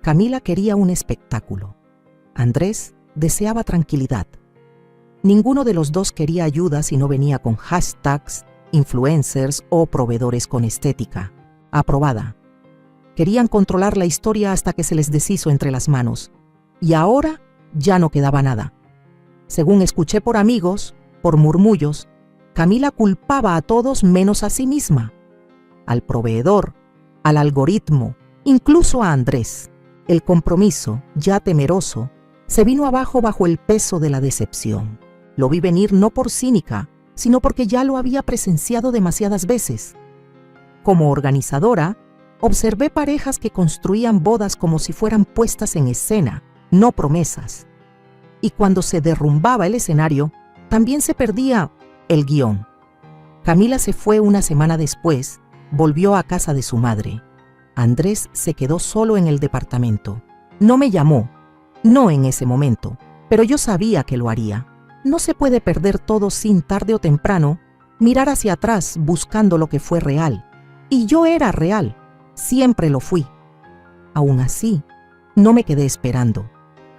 Camila quería un espectáculo. Andrés deseaba tranquilidad. Ninguno de los dos quería ayuda si no venía con hashtags, influencers o proveedores con estética aprobada. Querían controlar la historia hasta que se les deshizo entre las manos. Y ahora ya no quedaba nada. Según escuché por amigos, por murmullos, Camila culpaba a todos menos a sí misma, al proveedor, al algoritmo, incluso a Andrés. El compromiso, ya temeroso, se vino abajo bajo el peso de la decepción. Lo vi venir no por cínica, sino porque ya lo había presenciado demasiadas veces. Como organizadora, observé parejas que construían bodas como si fueran puestas en escena, no promesas. Y cuando se derrumbaba el escenario, también se perdía el guión. Camila se fue una semana después, volvió a casa de su madre. Andrés se quedó solo en el departamento. No me llamó, no en ese momento, pero yo sabía que lo haría. No se puede perder todo sin tarde o temprano mirar hacia atrás buscando lo que fue real. Y yo era real, siempre lo fui. Aún así, no me quedé esperando.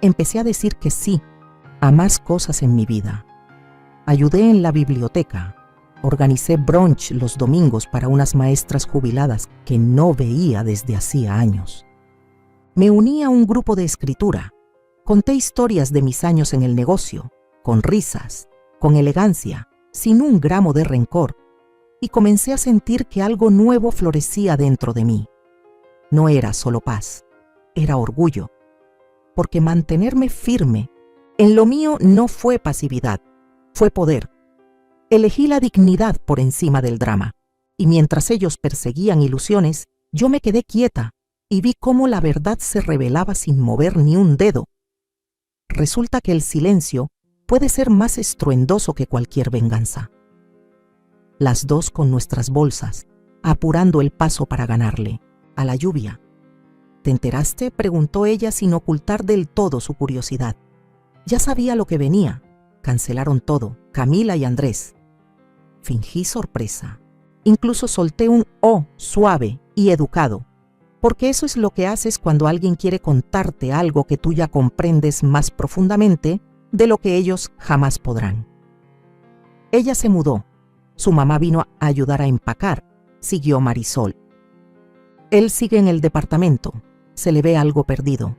Empecé a decir que sí a más cosas en mi vida. Ayudé en la biblioteca, organicé brunch los domingos para unas maestras jubiladas que no veía desde hacía años. Me uní a un grupo de escritura, conté historias de mis años en el negocio, con risas, con elegancia, sin un gramo de rencor, y comencé a sentir que algo nuevo florecía dentro de mí. No era solo paz, era orgullo, porque mantenerme firme en lo mío no fue pasividad, fue poder. Elegí la dignidad por encima del drama, y mientras ellos perseguían ilusiones, yo me quedé quieta y vi cómo la verdad se revelaba sin mover ni un dedo. Resulta que el silencio puede ser más estruendoso que cualquier venganza. Las dos con nuestras bolsas, apurando el paso para ganarle, a la lluvia. ¿Te enteraste?, preguntó ella sin ocultar del todo su curiosidad. Ya sabía lo que venía. Cancelaron todo, Camila y Andrés. Fingí sorpresa. Incluso solté un "oh" suave y educado, porque eso es lo que haces cuando alguien quiere contarte algo que tú ya comprendes más profundamente de lo que ellos jamás podrán. Ella se mudó. Su mamá vino a ayudar a empacar, siguió Marisol. Él sigue en el departamento. Se le ve algo perdido.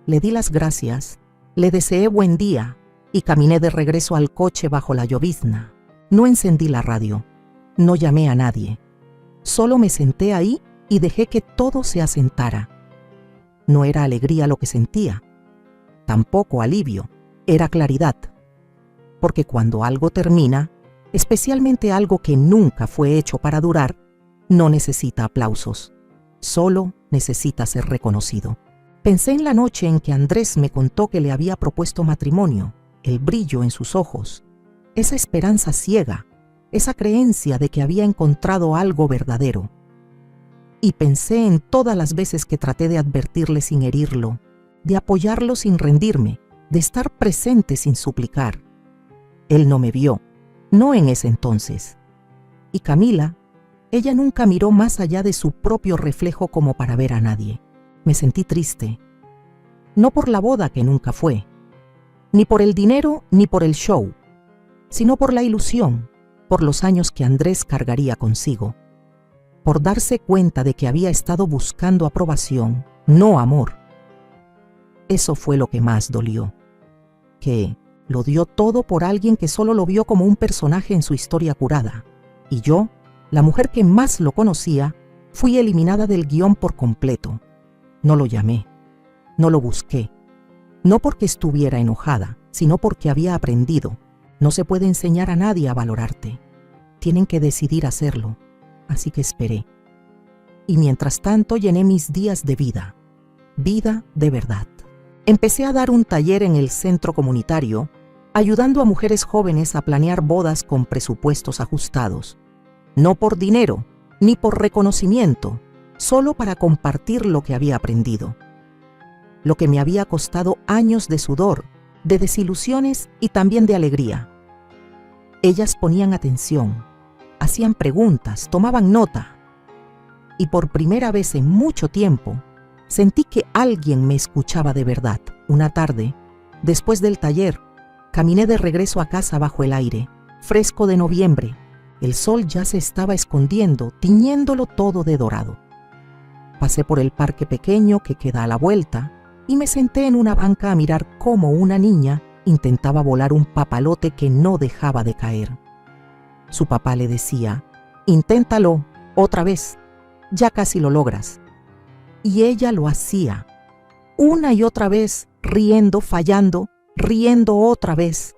Le di las gracias, le deseé buen día y caminé de regreso al coche bajo la llovizna. No encendí la radio, no llamé a nadie. Solo me senté ahí y dejé que todo se asentara. No era alegría lo que sentía, tampoco alivio, era claridad. Porque cuando algo termina, especialmente algo que nunca fue hecho para durar, no necesita aplausos, solo necesita ser reconocido. Pensé en la noche en que Andrés me contó que le había propuesto matrimonio, el brillo en sus ojos, esa esperanza ciega, esa creencia de que había encontrado algo verdadero. Y pensé en todas las veces que traté de advertirle sin herirlo, de apoyarlo sin rendirme, de estar presente sin suplicar. Él no me vio, no en ese entonces. Y Camila, ella nunca miró más allá de su propio reflejo como para ver a nadie. Me sentí triste, no por la boda que nunca fue, ni por el dinero ni por el show, sino por la ilusión, por los años que Andrés cargaría consigo, por darse cuenta de que había estado buscando aprobación, no amor. Eso fue lo que más dolió, que lo dio todo por alguien que solo lo vio como un personaje en su historia curada, y yo, la mujer que más lo conocía, fui eliminada del guión por completo. No lo llamé, no lo busqué, no porque estuviera enojada, sino porque había aprendido. No se puede enseñar a nadie a valorarte. Tienen que decidir hacerlo. Así que esperé. Y mientras tanto llené mis días de vida de verdad. Empecé a dar un taller en el centro comunitario, ayudando a mujeres jóvenes a planear bodas con presupuestos ajustados. No por dinero, ni por reconocimiento, solo para compartir lo que había aprendido. Lo que me había costado años de sudor, de desilusiones y también de alegría. Ellas ponían atención, hacían preguntas, tomaban nota. Y por primera vez en mucho tiempo, sentí que alguien me escuchaba de verdad. Una tarde, después del taller, caminé de regreso a casa bajo el aire, fresco de noviembre. El sol ya se estaba escondiendo, tiñéndolo todo de dorado. Pasé por el parque pequeño que queda a la vuelta y me senté en una banca a mirar cómo una niña intentaba volar un papalote que no dejaba de caer. Su papá le decía: «Inténtalo, otra vez, ya casi lo logras». Y ella lo hacía, una y otra vez, riendo, fallando, riendo otra vez.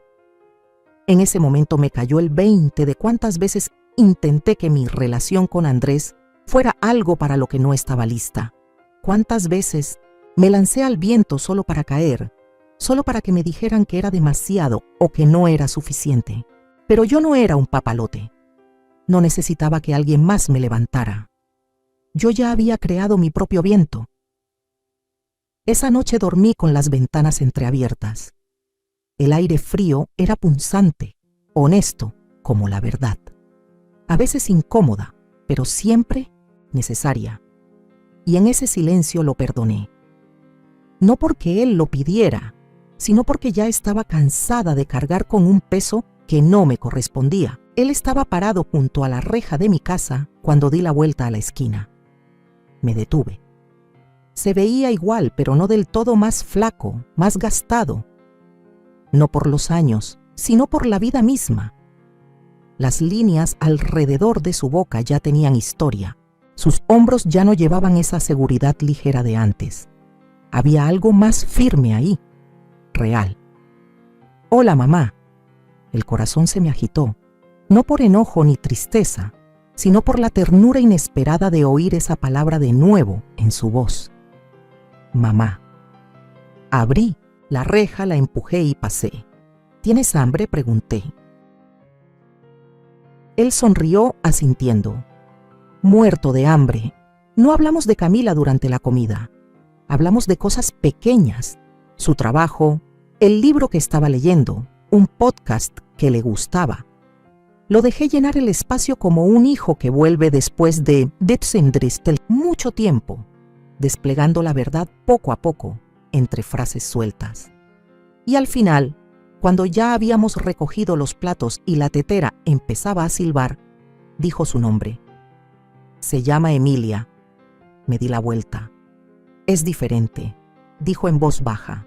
En ese momento me cayó el 20 de cuántas veces intenté que mi relación con Andrés fuera algo para lo que no estaba lista. Cuántas veces me lancé al viento solo para caer, solo para que me dijeran que era demasiado o que no era suficiente. Pero yo no era un papalote. No necesitaba que alguien más me levantara. Yo ya había creado mi propio viento. Esa noche dormí con las ventanas entreabiertas. El aire frío era punzante, honesto, como la verdad. A veces incómoda, pero siempre necesaria. Y en ese silencio lo perdoné. No porque él lo pidiera, sino porque ya estaba cansada de cargar con un peso que no me correspondía. Él estaba parado junto a la reja de mi casa cuando di la vuelta a la esquina. Me detuve. Se veía igual, pero no del todo, más flaco, más gastado. No por los años, sino por la vida misma. Las líneas alrededor de su boca ya tenían historia. Sus hombros ya no llevaban esa seguridad ligera de antes. Había algo más firme ahí, real. «Hola, mamá». El corazón se me agitó, no por enojo ni tristeza, sino por la ternura inesperada de oír esa palabra de nuevo en su voz. «Mamá». Abrí la reja, la empujé y pasé. «¿Tienes hambre?», pregunté. Él sonrió asintiendo. «Muerto de hambre. No hablamos de Camila durante la comida. Hablamos de cosas pequeñas, su trabajo, el libro que estaba leyendo, un podcast que le gustaba. Lo dejé llenar el espacio como un hijo que vuelve después de mucho tiempo, desplegando la verdad poco a poco, entre frases sueltas. Y al final, Cuando ya habíamos recogido los platos y la tetera empezaba a silbar, dijo su nombre. Se llama Emilia. Me di la vuelta. Es diferente, dijo en voz baja.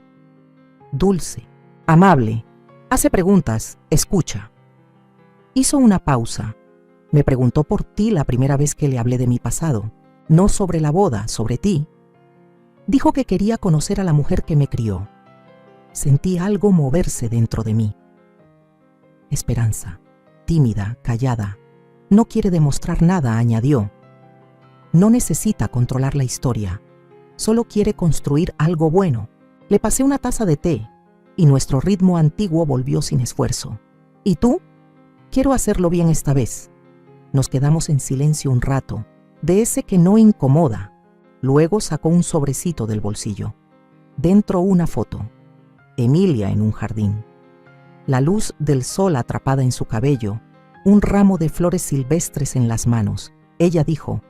Dulce, amable, hace preguntas, escucha. Hizo una pausa. Me preguntó por ti la primera vez que le hablé de mi pasado, no sobre la boda, sobre ti. Dijo que quería conocer a la mujer que me crió. Sentí algo moverse dentro de mí. Esperanza, tímida, callada, no quiere demostrar nada, añadió. No necesita controlar la historia, solo quiere construir algo bueno. Le pasé una taza de té y nuestro ritmo antiguo volvió sin esfuerzo. ¿Y tú? Quiero hacerlo bien esta vez. Nos quedamos en silencio un rato, de ese que no incomoda. Luego sacó un sobrecito del bolsillo. Dentro una foto. Emilia en un jardín. La luz del sol atrapada en su cabello, un ramo de flores silvestres en las manos. Ella dijo,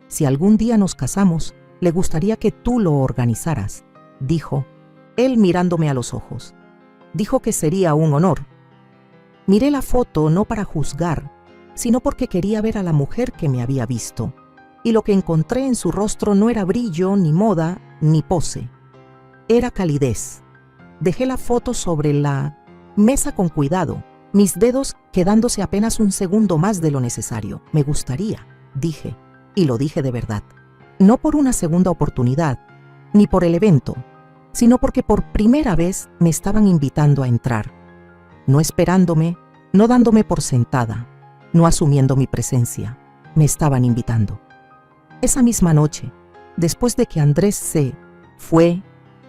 si algún día nos casamos, le gustaría que tú lo organizaras, dijo, él mirándome a los ojos. Dijo que sería un honor. Miré la foto no para juzgar, sino porque quería ver a la mujer que me había visto, y lo que encontré en su rostro no era brillo, ni moda, ni pose. Era calidez. Dejé la foto sobre la mesa con cuidado, mis dedos quedándose apenas un segundo más de lo necesario. Me gustaría, dije, y lo dije de verdad. No por una segunda oportunidad, ni por el evento, sino porque por primera vez me estaban invitando a entrar. No esperándome, no dándome por sentada, no asumiendo mi presencia. Me estaban invitando. Esa misma noche, después de que Andrés se fue,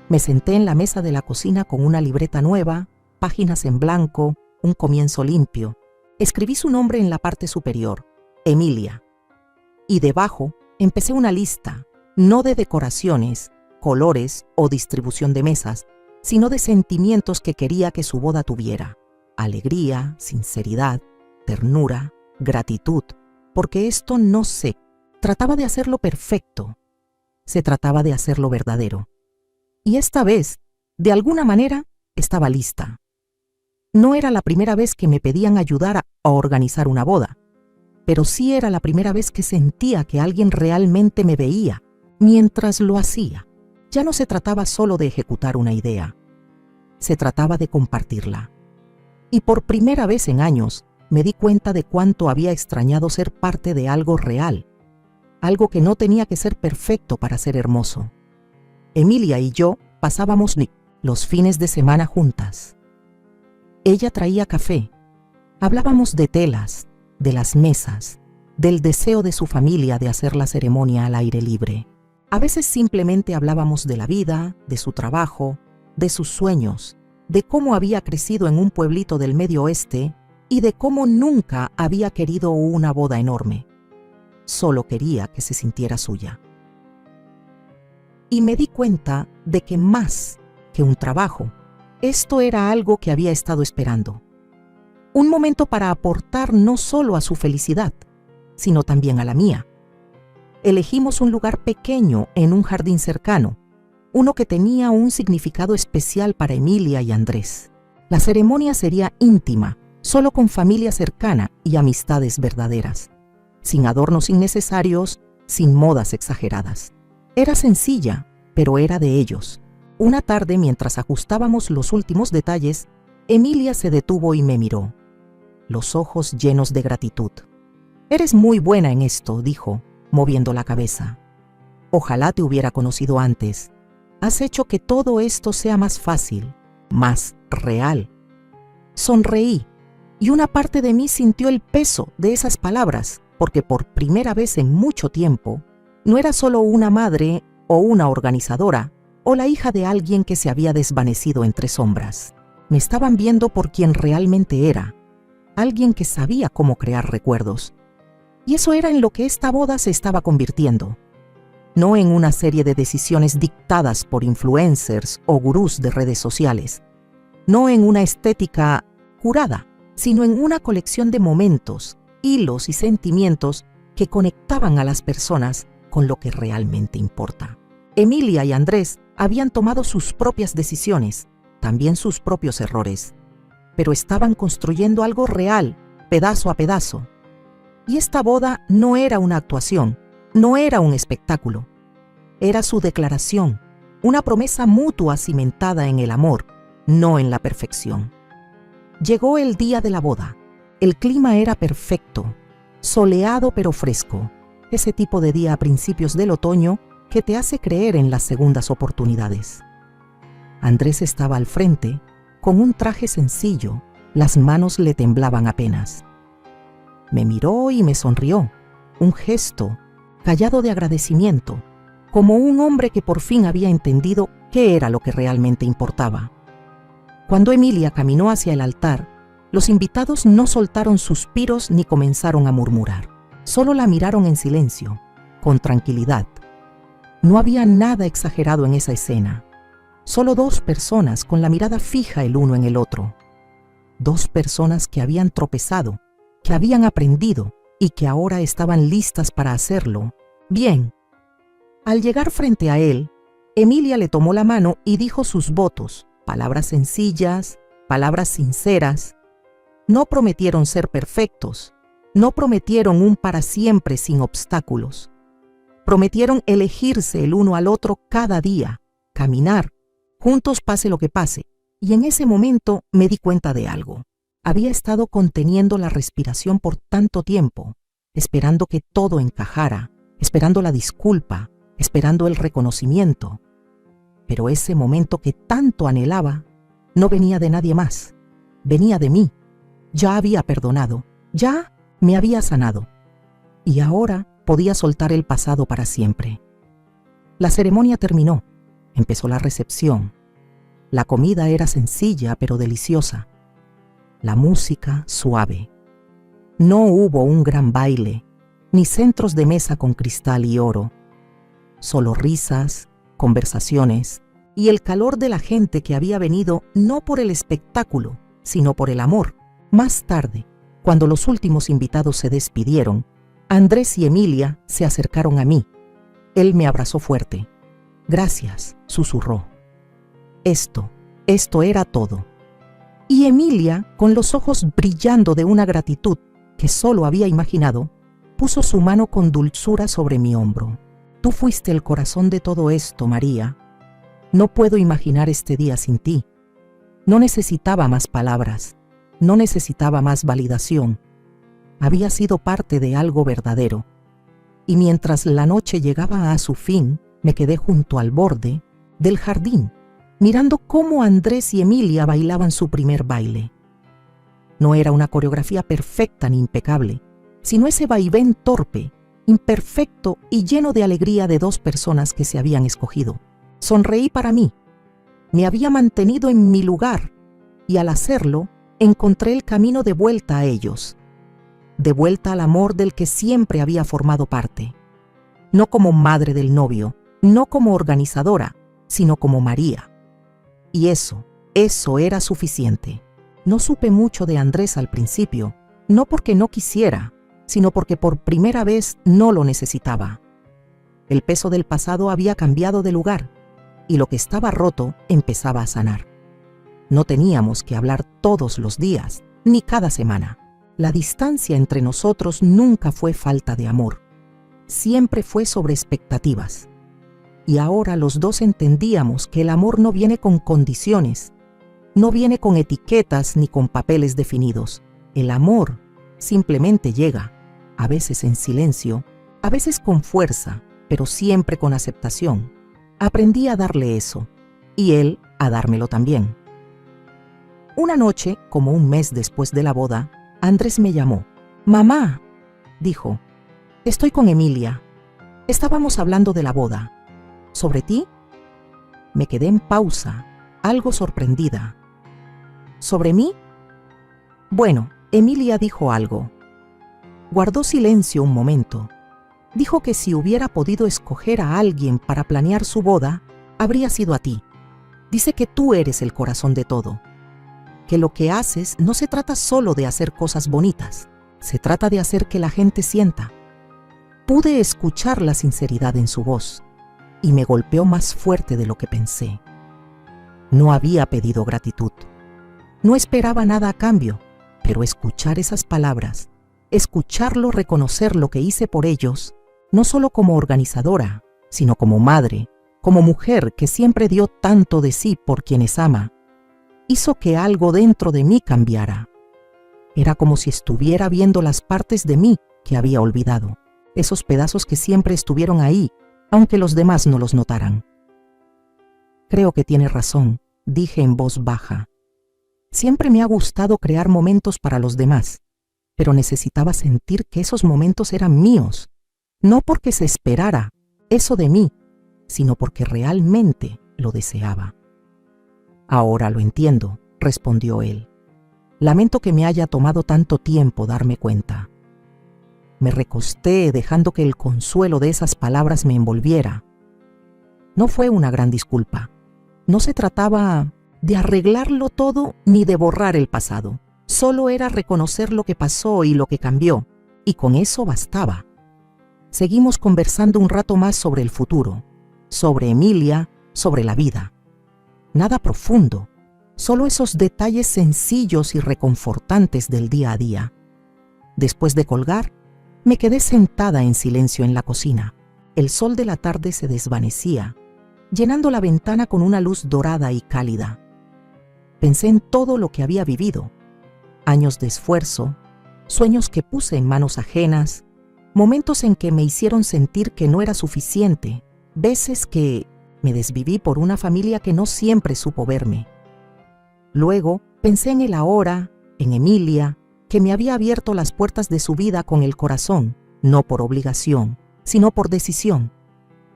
me senté en la mesa de la cocina con una libreta nueva, páginas en blanco, un comienzo limpio. Escribí su nombre en la parte superior, Emilia. Y debajo empecé una lista, no de decoraciones, colores o distribución de mesas, sino de sentimientos que quería que su boda tuviera. Alegría, sinceridad, ternura, gratitud, porque esto no se trataba de hacerlo perfecto, se trataba de hacerlo verdadero. Y esta vez, de alguna manera, estaba lista. No era la primera vez que me pedían ayudar a organizar una boda, pero sí era la primera vez que sentía que alguien realmente me veía mientras lo hacía. Ya no se trataba solo de ejecutar una idea, se trataba de compartirla. Y por primera vez en años me di cuenta de cuánto había extrañado ser parte de algo real, algo que no tenía que ser perfecto para ser hermoso. Emilia y yo pasábamos los fines de semana juntas. Ella traía café, hablábamos de telas, de las mesas, del deseo de su familia de hacer la ceremonia al aire libre. A veces simplemente hablábamos de la vida, de su trabajo, de sus sueños, de cómo había crecido en un pueblito del Medio Oeste y de cómo nunca había querido una boda enorme. Solo quería que se sintiera suya. Y me di cuenta de que más que un trabajo, esto era algo que había estado esperando. Un momento para aportar no solo a su felicidad, sino también a la mía. Elegimos un lugar pequeño en un jardín cercano, uno que tenía un significado especial para Emilia y Andrés. La ceremonia sería íntima, solo con familia cercana y amistades verdaderas, sin adornos innecesarios, sin modas exageradas. Era sencilla, pero era de ellos. Una tarde, mientras ajustábamos los últimos detalles, Emilia se detuvo y me miró, los ojos llenos de gratitud. «Eres muy buena en esto», dijo, moviendo la cabeza. «Ojalá te hubiera conocido antes. Has hecho que todo esto sea más fácil, más real». Sonreí, y una parte de mí sintió el peso de esas palabras, porque por primera vez en mucho tiempo, no era solo una madre o una organizadora, o la hija de alguien que se había desvanecido entre sombras. Me estaban viendo por quien realmente era, alguien que sabía cómo crear recuerdos. Y eso era en lo que esta boda se estaba convirtiendo. No en una serie de decisiones dictadas por influencers o gurús de redes sociales. No en una estética curada, sino en una colección de momentos, hilos y sentimientos que conectaban a las personas con lo que realmente importa. Emilia y Andrés habían tomado sus propias decisiones, también sus propios errores, pero estaban construyendo algo real, pedazo a pedazo. Y esta boda no era una actuación, no era un espectáculo. Era su declaración, una promesa mutua cimentada en el amor, no en la perfección. Llegó el día de la boda. El clima era perfecto, soleado pero fresco, ese tipo de día a principios del otoño que te hace creer en las segundas oportunidades. Andrés estaba al frente, con un traje sencillo, las manos le temblaban apenas. Me miró y me sonrió, un gesto, callado de agradecimiento, como un hombre que por fin había entendido qué era lo que realmente importaba. Cuando Emilia caminó hacia el altar, los invitados no soltaron suspiros ni comenzaron a murmurar. Solo la miraron en silencio, con tranquilidad. No había nada exagerado en esa escena. Solo dos personas con la mirada fija el uno en el otro. Dos personas que habían tropezado, que habían aprendido y que ahora estaban listas para hacerlo bien. Al llegar frente a él, Emilia le tomó la mano y dijo sus votos, palabras sencillas, palabras sinceras. No prometieron ser perfectos, no prometieron un para siempre sin obstáculos. Prometieron elegirse el uno al otro cada día, caminar, juntos pase lo que pase. Y en ese momento me di cuenta de algo. Había estado conteniendo la respiración por tanto tiempo, esperando que todo encajara, esperando la disculpa, esperando el reconocimiento. Pero ese momento que tanto anhelaba no venía de nadie más, venía de mí. Ya había perdonado, ya me había sanado. Y ahora podía soltar el pasado para siempre. La ceremonia terminó, empezó la recepción. La comida era sencilla pero deliciosa. La música suave. No hubo un gran baile, ni centros de mesa con cristal y oro. Solo risas, conversaciones y el calor de la gente que había venido no por el espectáculo, sino por el amor. Más tarde, cuando los últimos invitados se despidieron, Andrés y Emilia se acercaron a mí. Él me abrazó fuerte. «Gracias», susurró. Esto era todo. Y Emilia, con los ojos brillando de una gratitud que solo había imaginado, puso su mano con dulzura sobre mi hombro. «Tú fuiste el corazón de todo esto, María. No puedo imaginar este día sin ti. No necesitaba más palabras, no necesitaba más validación. Había sido parte de algo verdadero. Y mientras la noche llegaba a su fin, me quedé junto al borde del jardín, mirando cómo Andrés y Emilia bailaban su primer baile. No era una coreografía perfecta ni impecable, sino ese vaivén torpe, imperfecto y lleno de alegría de dos personas que se habían escogido. Sonreí para mí. Me había mantenido en mi lugar y al hacerlo, encontré el camino de vuelta a ellos, de vuelta al amor del que siempre había formado parte. No como madre del novio, no como organizadora, sino como María. Y eso era suficiente. No supe mucho de Andrés al principio, no porque no quisiera, sino porque por primera vez no lo necesitaba. El peso del pasado había cambiado de lugar y lo que estaba roto empezaba a sanar. No teníamos que hablar todos los días, ni cada semana. La distancia entre nosotros nunca fue falta de amor, siempre fue sobre expectativas. Y ahora los dos entendíamos que el amor no viene con condiciones, no viene con etiquetas ni con papeles definidos. El amor simplemente llega, a veces en silencio, a veces con fuerza, pero siempre con aceptación. Aprendí a darle eso, y él a dármelo también. Una noche, como un mes después de la boda, Andrés me llamó. «Mamá», dijo, «estoy con Emilia. Estábamos hablando de la boda. ¿Sobre ti?» Me quedé en pausa, algo sorprendida. ¿Sobre mí? Bueno, Emilia dijo algo. Guardó silencio un momento. Dijo que si hubiera podido escoger a alguien para planear su boda, habría sido a ti. Dice que tú eres el corazón de todo. Que lo que haces no se trata solo de hacer cosas bonitas, se trata de hacer que la gente sienta. Pude escuchar la sinceridad en su voz y me golpeó más fuerte de lo que pensé. No había pedido gratitud. No esperaba nada a cambio, pero escuchar esas palabras, escucharlo reconocer lo que hice por ellos, no solo como organizadora, sino como madre, como mujer que siempre dio tanto de sí por quienes ama, hizo que algo dentro de mí cambiara. Era como si estuviera viendo las partes de mí que había olvidado, esos pedazos que siempre estuvieron ahí, aunque los demás no los notaran. Creo que tiene razón, dije en voz baja. Siempre me ha gustado crear momentos para los demás, pero necesitaba sentir que esos momentos eran míos, no porque se esperara eso de mí, sino porque realmente lo deseaba. Ahora lo entiendo, respondió él. Lamento que me haya tomado tanto tiempo darme cuenta. Me recosté dejando que el consuelo de esas palabras me envolviera. No fue una gran disculpa. No se trataba de arreglarlo todo ni de borrar el pasado. Solo era reconocer lo que pasó y lo que cambió, y con eso bastaba. Seguimos conversando un rato más sobre el futuro, sobre Emilia, sobre la vida. Nada profundo, solo esos detalles sencillos y reconfortantes del día a día. Después de colgar, me quedé sentada en silencio en la cocina. El sol de la tarde se desvanecía, llenando la ventana con una luz dorada y cálida. Pensé en todo lo que había vivido, años de esfuerzo, sueños que puse en manos ajenas, momentos en que me hicieron sentir que no era suficiente, veces que me desviví por una familia que no siempre supo verme. Luego pensé en el ahora, en Emilia, que me había abierto las puertas de su vida con el corazón, no por obligación, sino por decisión.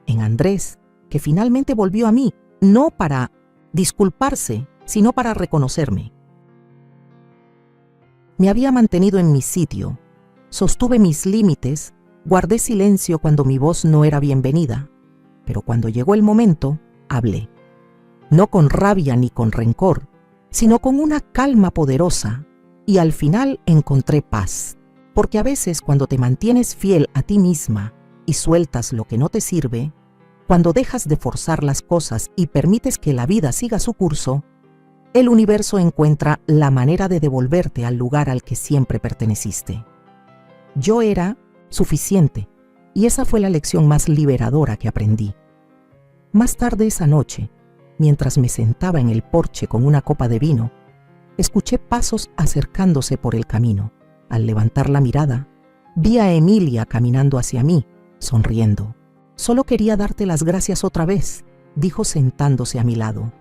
En Andrés, que finalmente volvió a mí, no para disculparse, sino para reconocerme. Me había mantenido en mi sitio, sostuve mis límites, guardé silencio cuando mi voz no era bienvenida, pero cuando llegó el momento, hablé. No con rabia ni con rencor, sino con una calma poderosa, y al final encontré paz, porque a veces cuando te mantienes fiel a ti misma y sueltas lo que no te sirve, cuando dejas de forzar las cosas y permites que la vida siga su curso, el universo encuentra la manera de devolverte al lugar al que siempre perteneciste. Yo era suficiente, y esa fue la lección más liberadora que aprendí. Más tarde esa noche, mientras me sentaba en el porche con una copa de vino, escuché pasos acercándose por el camino. Al levantar la mirada, vi a Emilia caminando hacia mí, sonriendo. «Solo quería darte las gracias otra vez», dijo sentándose a mi lado,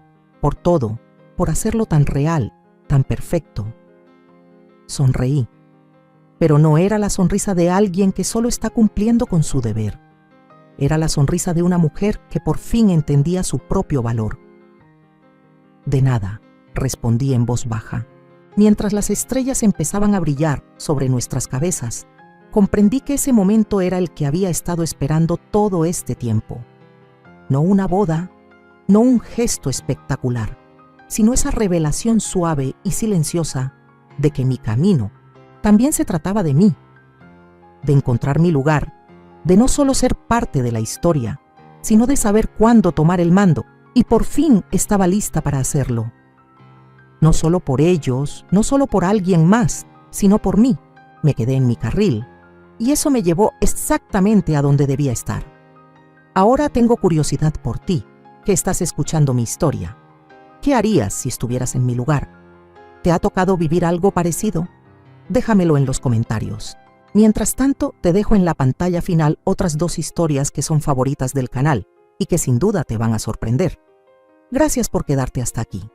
«por todo, por hacerlo tan real, tan perfecto». Sonreí, pero no era la sonrisa de alguien que solo está cumpliendo con su deber. Era la sonrisa de una mujer que por fin entendía su propio valor. «De nada», respondí en voz baja. Mientras las estrellas empezaban a brillar sobre nuestras cabezas, comprendí que ese momento era el que había estado esperando todo este tiempo. No una boda, no un gesto espectacular, sino esa revelación suave y silenciosa de que mi camino también se trataba de mí, de encontrar mi lugar, de no solo ser parte de la historia, sino de saber cuándo tomar el mando, y por fin estaba lista para hacerlo. No solo por ellos, no solo por alguien más, sino por mí. Me quedé en mi carril, y eso me llevó exactamente a donde debía estar. Ahora tengo curiosidad por ti, que estás escuchando mi historia. ¿Qué harías si estuvieras en mi lugar? ¿Te ha tocado vivir algo parecido? Déjamelo en los comentarios. Mientras tanto, te dejo en la pantalla final otras 2 historias que son favoritas del canal y que sin duda te van a sorprender. Gracias por quedarte hasta aquí.